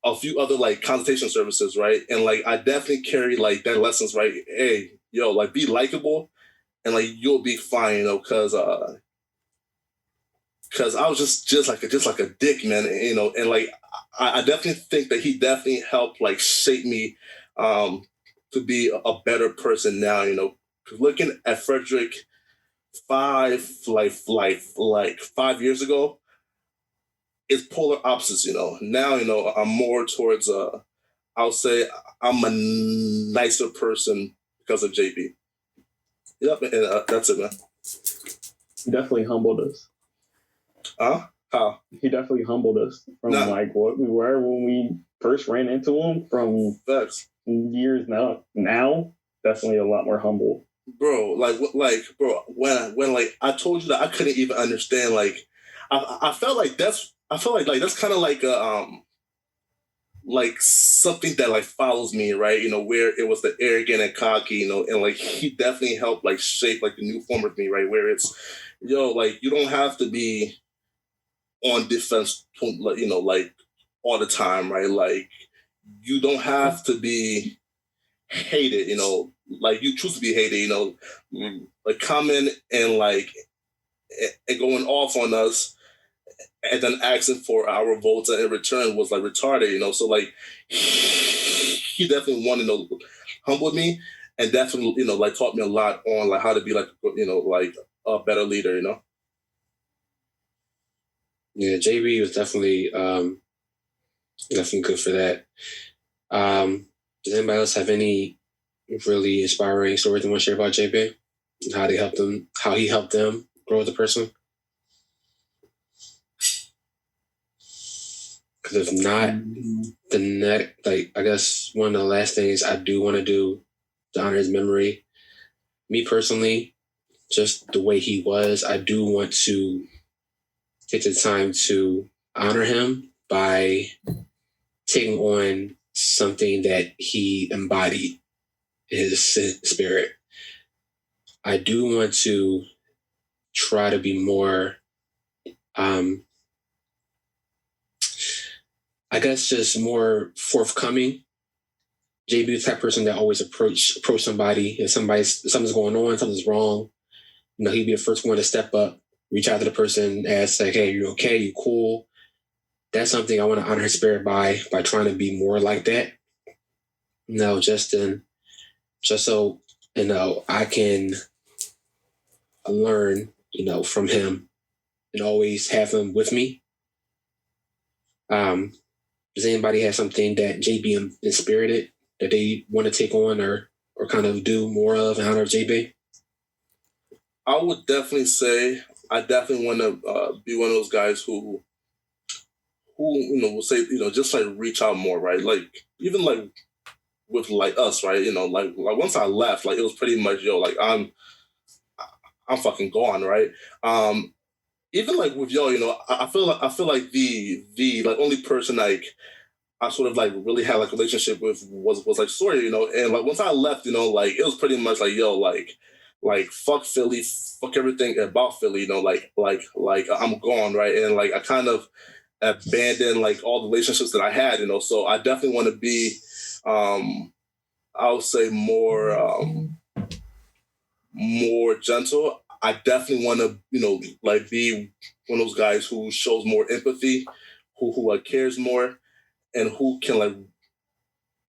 a few other like consultation services, right? And like I definitely carry like that lessons, right? Hey, yo, like be likable, and like you'll be fine, because I was just like a dick, man, and like I definitely think that he definitely helped like shape me to be a better person now, looking at Frederick 5 years ago, it's polar opposites, Now, I'm more towards I'll say I'm a nicer person because of JP. Yep, and that's it, man. He definitely humbled us. How? He definitely humbled us from like what we were when we first ran into him from Facts. Years now. Now, definitely a lot more humble. Bro, when like I told you that I couldn't even understand, like I felt like that's kind of like something that like follows me, right? Where it was the arrogant and cocky, and like he definitely helped like shape like the new form of me, right? Where it's, yo, like you don't have to be on defense, like all the time, right? Like you don't have to be hated, like you choose to be hated, like coming and like and going off on us and then asking for our votes in return was like retarded, so like he definitely wanted to humble me and definitely, like taught me a lot on like how to be like, like a better leader. Yeah, JB was definitely good for that. Does anybody else have any really inspiring stories they want to share about JB? And how he helped them grow as a person? Because if not, the next, like, I guess one of the last things I do want to do to honor his memory, me personally, just the way he was, I do want to take the time to honor him by taking on something that he embodied, his spirit. I do want to try to be more, I guess, just more forthcoming. JB is the type of person that always approach somebody if something's going on, something's wrong. He'd be the first one to step up, reach out to the person, ask like, "Hey, you okay? You cool?" That's something I want to honor his spirit by trying to be more like that. Just so I can learn, from him and always have him with me. Does anybody have something that JB inspirited that they want to take on or kind of do more of in honor of JB? I would definitely say I definitely want to be one of those guys who will say, just like reach out more, right? Like even like with like us, right? Like once I left, like it was pretty much like I'm fucking gone, right? Even like with y'all, I feel like the like only person like I sort of like really had like a relationship with was like Sawyer, and like once I left, like it was pretty much like like fuck Philly, fuck everything about Philly, like I'm gone, right? And like I kind of abandoned like all the relationships that I had, so I definitely want to be I would say more gentle. I definitely want to, like be one of those guys who shows more empathy, who like cares more, and who can like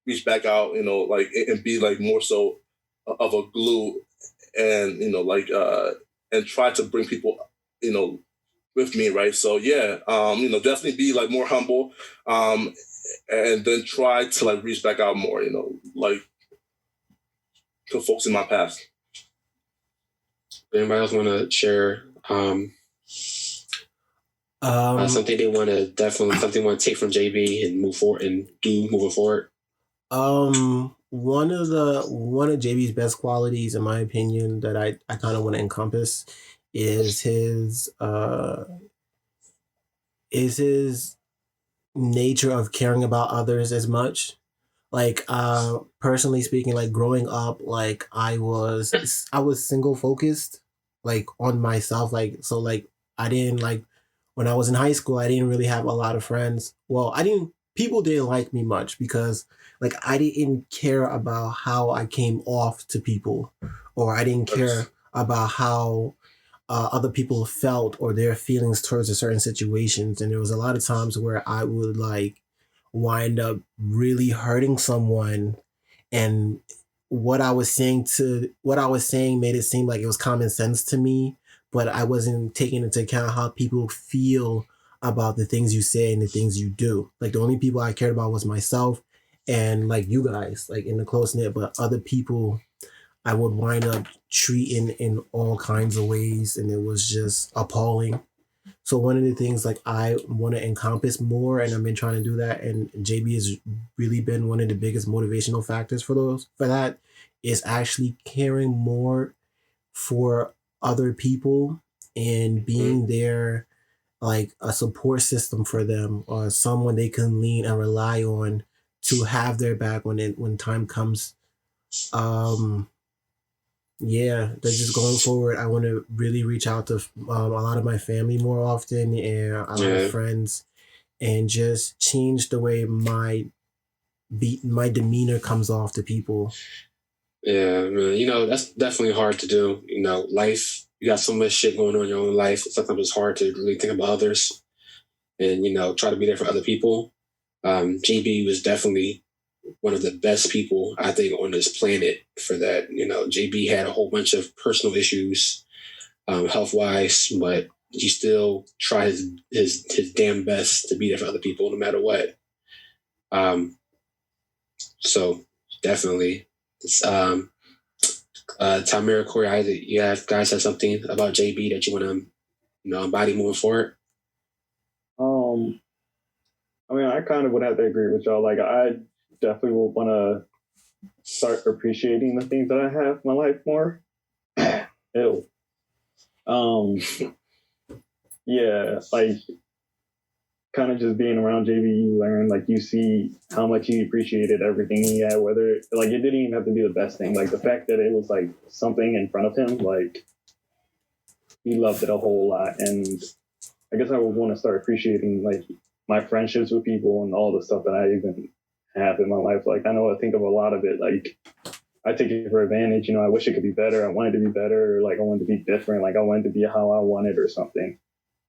reach back out, like and be like more so of a glue, and like and try to bring people, with me, right? So yeah, definitely be like more humble, and then try to like reach back out more, like to folks in my past. Anybody else want to share something they want to take from JB and move forward and do moving forward? One of JB's best qualities, in my opinion, that I kind of want to encompass is his nature of caring about others as much. Like personally speaking, like growing up, like I was single focused, like on myself, like so like I didn't like when I was in high school, I didn't really have a lot of friends. Well, people didn't like me much because like I didn't care about how I came off to people, or I didn't care about how other people felt or their feelings towards a certain situations. And there was a lot of times where I would like wind up really hurting someone, and what I was saying made it seem like it was common sense to me, but I wasn't taking into account how people feel about the things you say and the things you do. Like the only people I cared about was myself and like you guys, like in the close knit, but other people I would wind up treating in all kinds of ways, and it was just appalling. So one of the things like I want to encompass more, and I've been trying to do that, and JB has really been one of the biggest motivational factors for that, is actually caring more for other people and being there like a support system for them, or someone they can lean and rely on to have their back when time comes. Yeah, that just going forward, I want to really reach out to a lot of my family more often and a lot of friends, and just change the way my demeanor comes off to people. Yeah, man. You know, that's definitely hard to do. You know, life, you got so much shit going on in your own life. Sometimes it's hard to really think about others and, you know, try to be there for other people. JB was definitely one of the best people, I think, on this planet for that. You know, JB had a whole bunch of personal issues, health wise, but he still tried his damn best to be there for other people no matter what. So definitely, it's, Tamara, Corey, Isaac, you guys have something about JB that you want to, embody moving forward? I mean, I kind of would have to agree with y'all. Like, I definitely would want to start appreciating the things that I have in my life more. Ew. Yeah, like, kind of just being around JB, you learn, like, you see how much he appreciated everything he had, whether, like, it didn't even have to be the best thing. Like, the fact that it was, like, something in front of him, like, he loved it a whole lot. And I guess I would want to start appreciating, like, my friendships with people and all the stuff that I even have in my life. Like, I know I think of a lot of it, like, I take it for advantage. You know, I wish it could be better. I wanted to be better. Or, like, I wanted to be different. Like, I wanted to be how I wanted or something.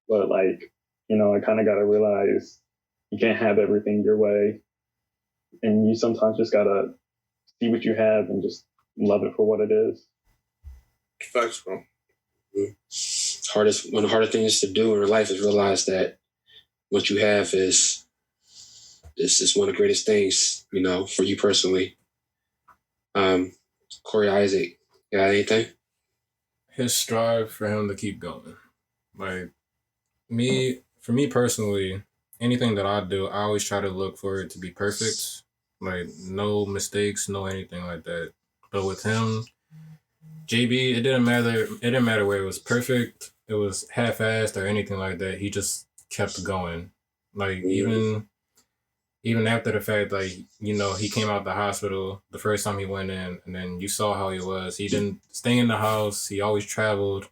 But, like, you know, I kind of got to realize you can't have everything your way. And you sometimes just got to see what you have and just love it for what it is. Facts, bro. One of the hardest things to do in life is realize that what you have is one of the greatest things, for you personally. Corey, Isaac, you got anything? His strive for him to keep going. Like, for me personally, anything that I do, I always try to look for it to be perfect. Like, no mistakes, no anything like that. But with him, JB, it didn't matter. It didn't matter where it was perfect, it was half-assed or anything like that. He just kept going. Like, even after the fact, like, he came out the hospital the first time he went in, and then you saw how he was. He didn't stay in the house. He always traveled.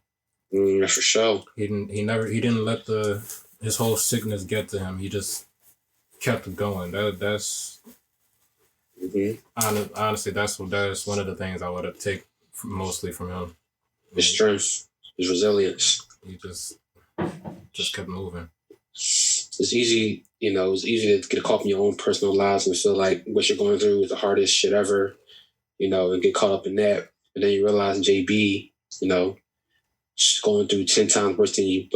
For sure. He didn't let his whole sickness get to him. He just kept going. That's honestly, that's one of the things I would have taken mostly from him. His strength, his resilience. He just kept moving. It's easy, it's easy to get caught up in your own personal lives and feel like what you're going through is the hardest shit ever, and get caught up in that. But then you realize JB, going through 10 times worse than you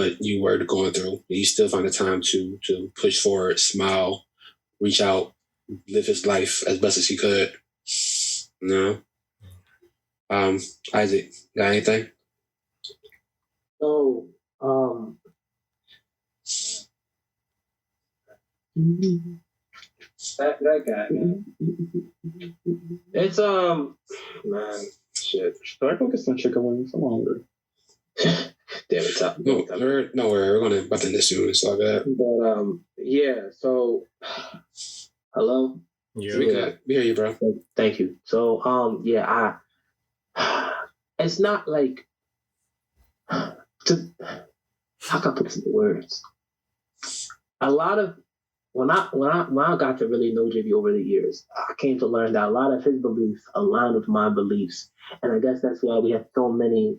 were going through. You still find the time to push forward, smile, reach out, live his life as best as he could. Isaac, got anything? So, that guy, man. It's man, shit. Should I go get some chicken wings? I'm hungry. Damn it, tough. No, we're gonna about to this soon. It's all good. But yeah. So, hello. Yeah, we hear you, bro. Thank you. So, yeah, it's not like how can I put this into words? A lot of when I got to really know JB over the years, I came to learn that a lot of his beliefs align with my beliefs, and I guess that's why we have so many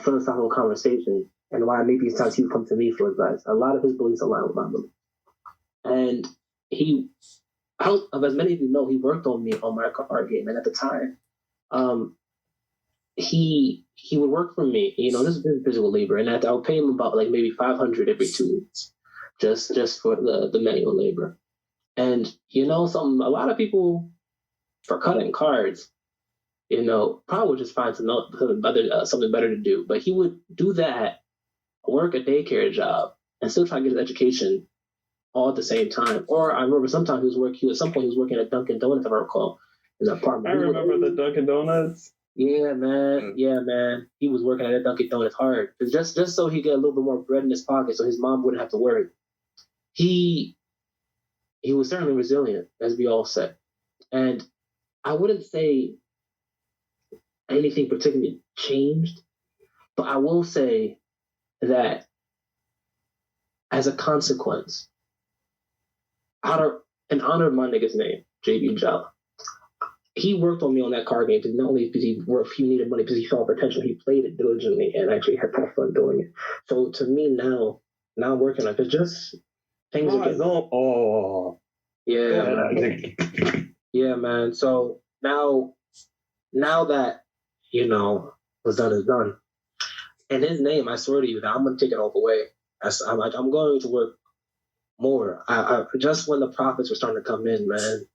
philosophical conversations, and why maybe sometimes he would come to me for advice. A lot of his beliefs align with my beliefs, and as many of you know, he worked on me on my card game, and at the time, he would work for me. This is physical labor, and I would pay him about like maybe $500 every 2 weeks, just for the manual labor. And something, a lot of people for cutting cards, probably would just find something better to do. But he would do that, work a daycare job, and still try to get his education all at the same time. Or I remember sometimes at some point he was working at Dunkin' Donuts, if I recall, in the apartment. I remember the Dunkin' Donuts. Yeah, man. Yeah, man. He was working at Dunkin' Donuts hard, just so he get a little bit more bread in his pocket, so his mom wouldn't have to worry. He was certainly resilient, as we all said, and I wouldn't say, anything particularly changed. But I will say that as a consequence, in honor of my nigga's name, JB Jala, he worked on me on that card game not only because he needed money, because he saw potential. He played it diligently and actually had fun doing it. So to me now working on it, just things are getting. Yeah, man. So now that what's done is done. In his name, I swear to you that I'm gonna take it all away. I'm going to work more. I just when the profits were starting to come in, man.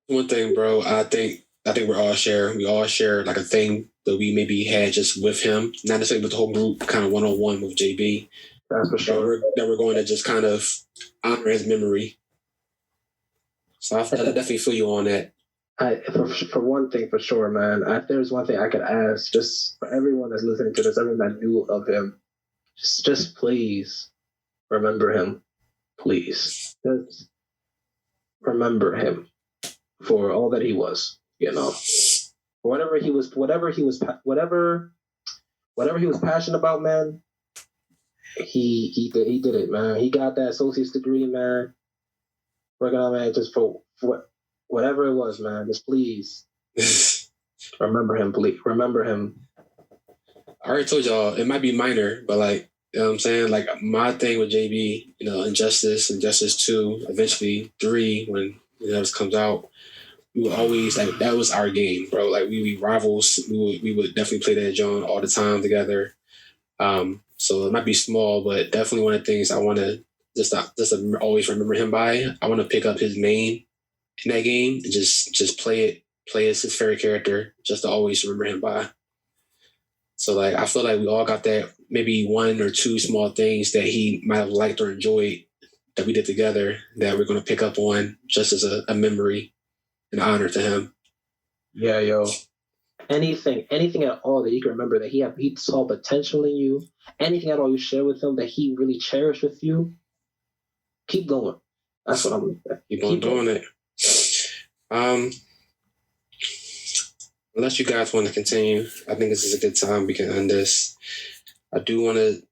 One thing, bro, I think we all share like a thing that we maybe had just with him, not necessarily with the whole group, kind of one-on-one with JB. That's for sure. That we're going to just kind of honor his memory. So I definitely feel you on that. For one thing, for sure, man. If there's one thing I could ask, just for everyone that's listening to this, everyone that knew of him, just please remember him. Please, just remember him for all that he was. Whatever he was passionate about, man. He did it, man. He got that associate's degree, man. Working on, man, just for whatever it was, man. Just please remember him. Please remember him. I already told y'all it might be minor, but like, you know what I'm saying? Like my thing with JB, Injustice 2, eventually 3, when this comes out, we would always like that was our game, bro. Like we rivals. We would definitely play that John all the time together. So it might be small, but definitely one of the things I want to just always remember him by. I want to pick up his main in that game and just play as his favorite character, just to always remember him by. So like I feel like we all got that maybe one or two small things that he might have liked or enjoyed that we did together that we're going to pick up on just as a memory and honor to him. Yeah, yo. Anything at all that you can remember that he saw potential in you, anything at all you share with him that he really cherished with you, keep going. That's what I'm going to say. Keep on doing it. Unless you guys want to continue, I think this is a good time we can end this. I do want to,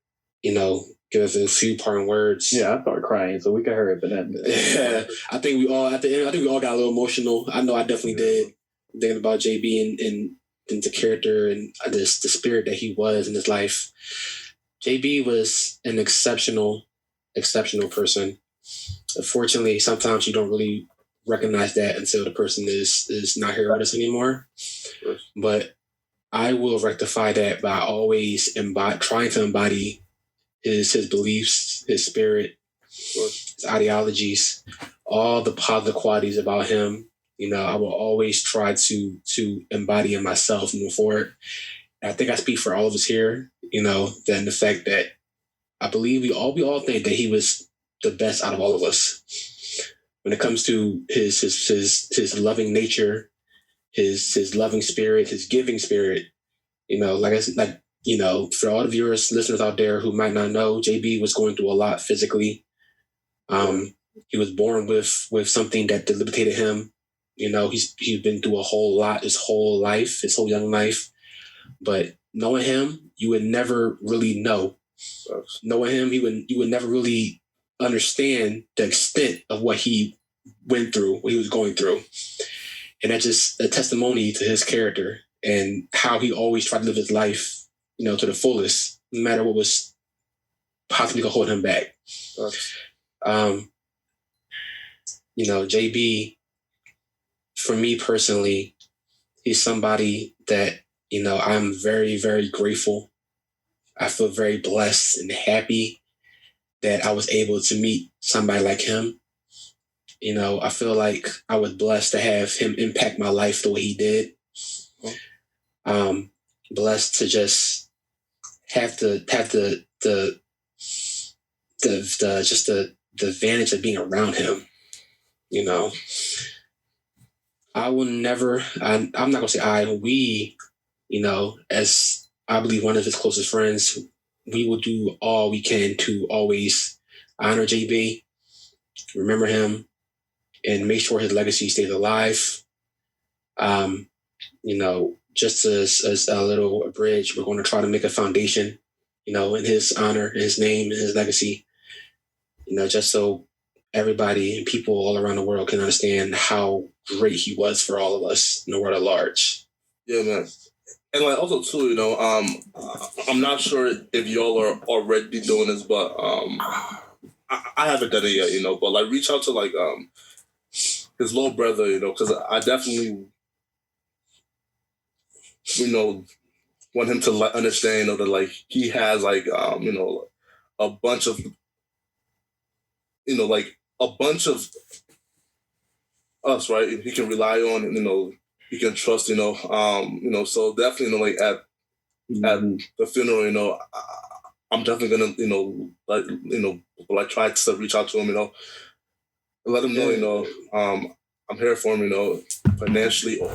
give us a few parting words. Yeah, I started crying, so we can hurry up and end it. Yeah, I think we all at the end. I think we all got a little emotional. I know I definitely did. Thinking about JB and the character and the spirit that he was in his life. JB was an exceptional person. Unfortunately, sometimes you don't really recognize that until the person is not here with us anymore. But I will rectify that by always trying to embody his beliefs, his spirit, his ideologies, all the positive qualities about him. I will always try to embody in myself moving forward. And I think I speak for all of us here, then the fact that I believe we all think that he was the best out of all of us. When it comes to his loving nature, his loving spirit, his giving spirit, like I said, for all the viewers, listeners out there who might not know, JB was going through a lot physically. He was born with something that debilitated him. He's been through a whole lot his whole young life. But knowing him, you would never really know. Knowing him, you would never really understand the extent of what he went through, what he was going through. And that's just a testimony to his character and how he always tried to live his life, to the fullest, no matter what was possibly going to hold him back. JB, for me personally, he's somebody that, I'm very, very grateful. I feel very blessed and happy that I was able to meet somebody like him. I feel like I was blessed to have him impact my life the way he did. Blessed to just have the advantage of being around him. I will never. I'm not gonna say we. As I believe one of his closest friends, we will do all we can to always honor JB, remember him, and make sure his legacy stays alive. just as a little abridged, we're going to try to make a foundation, in his honor, in his name, in his legacy, just so everybody and people all around the world can understand how great he was for all of us in the world at large. Yeah, man. And like also too, I'm not sure if y'all are already doing this, but I haven't done it yet, but like reach out to like his little brother, because I definitely want him to understand, that like he has like a bunch of like a bunch of us, right? He can rely on, he can trust, so definitely, like at the funeral, I'm definitely gonna, like try to reach out to him, and let him know, I'm here for him, financially, or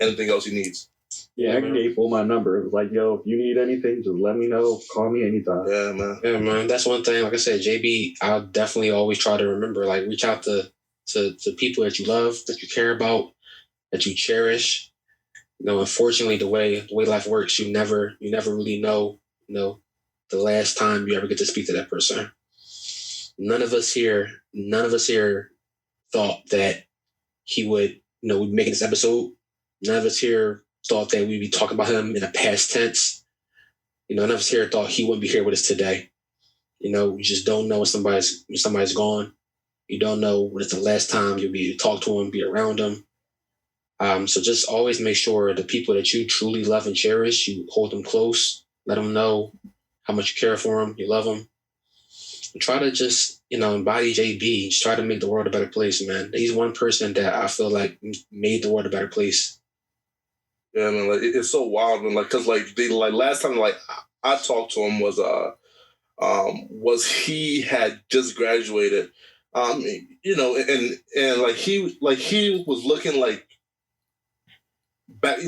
anything else he needs. Yeah, I gave full my number. It was like, yo, if you need anything, just let me know. Call me anytime. Yeah, man. Yeah, man. That's one thing. Like I said, JB, I'll definitely always try to remember, like reach out to people that you love, that you care about, that you cherish. Unfortunately, the way life works, you never really know, the last time you ever get to speak to that person. None of us here thought that he would, we'd be making this episode. None of us here thought that we'd be talking about him in a past tense. None of us here thought he wouldn't be here with us today. You just don't know when somebody's gone. You don't know when it's the last time you'll be talk to him, be around him. So just always make sure the people that you truly love and cherish, you hold them close, let them know how much you care for them, you love them. And try to just, embody JB. Just try to make the world a better place, man. He's one person that I feel like made the world a better place. Yeah, man, like it's so wild, man. Like, cause like last time like I talked to him was he had just graduated, and like he was looking like back,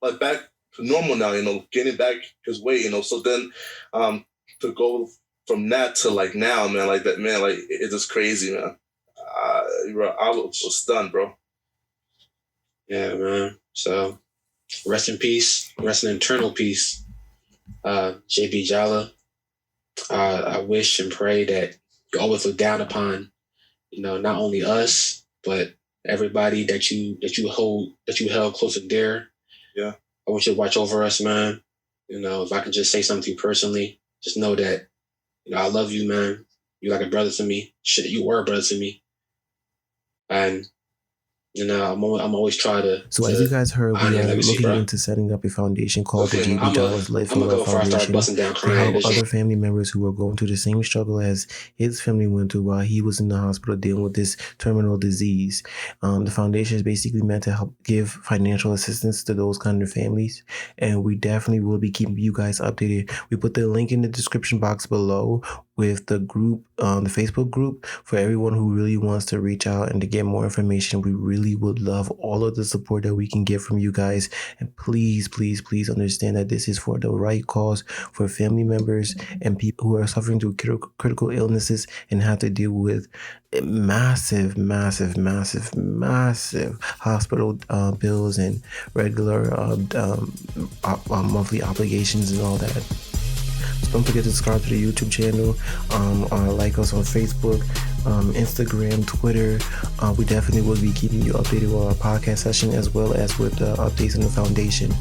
like back to normal now, getting back his way, So then, to go from that to like now, man, like that, man, like it's just crazy, man. I was stunned, bro. Yeah, man. So. Rest in peace. Rest in eternal peace. JB Jala. I wish and pray that you always look down upon, not only us, but everybody that you held close and dear. Yeah. I want you to watch over us, man. If I can just say something to you personally, just know that, I love you, man. You're like a brother to me. Shit, you were a brother to me. And I'm always trying to. So as you guys heard, we are looking into setting up a foundation called the JB Jala's Life and Love Foundation to help other family members who are going through the same struggle as his family went through while he was in the hospital dealing with this terminal disease. The foundation is basically meant to help give financial assistance to those kind of families, and we definitely will be keeping you guys updated. We put the link in the description box below with the group, the Facebook group, for everyone who really wants to reach out and to get more information. We really would love all of the support that we can get from you guys. And please, please, please understand that this is for the right cause, for family members and people who are suffering through critical illnesses and have to deal with massive hospital bills and regular monthly obligations and all that. So don't forget to subscribe to the YouTube channel, like us on Facebook, Instagram, Twitter. We definitely will be keeping you updated with our podcast session as well as with updates on the foundation.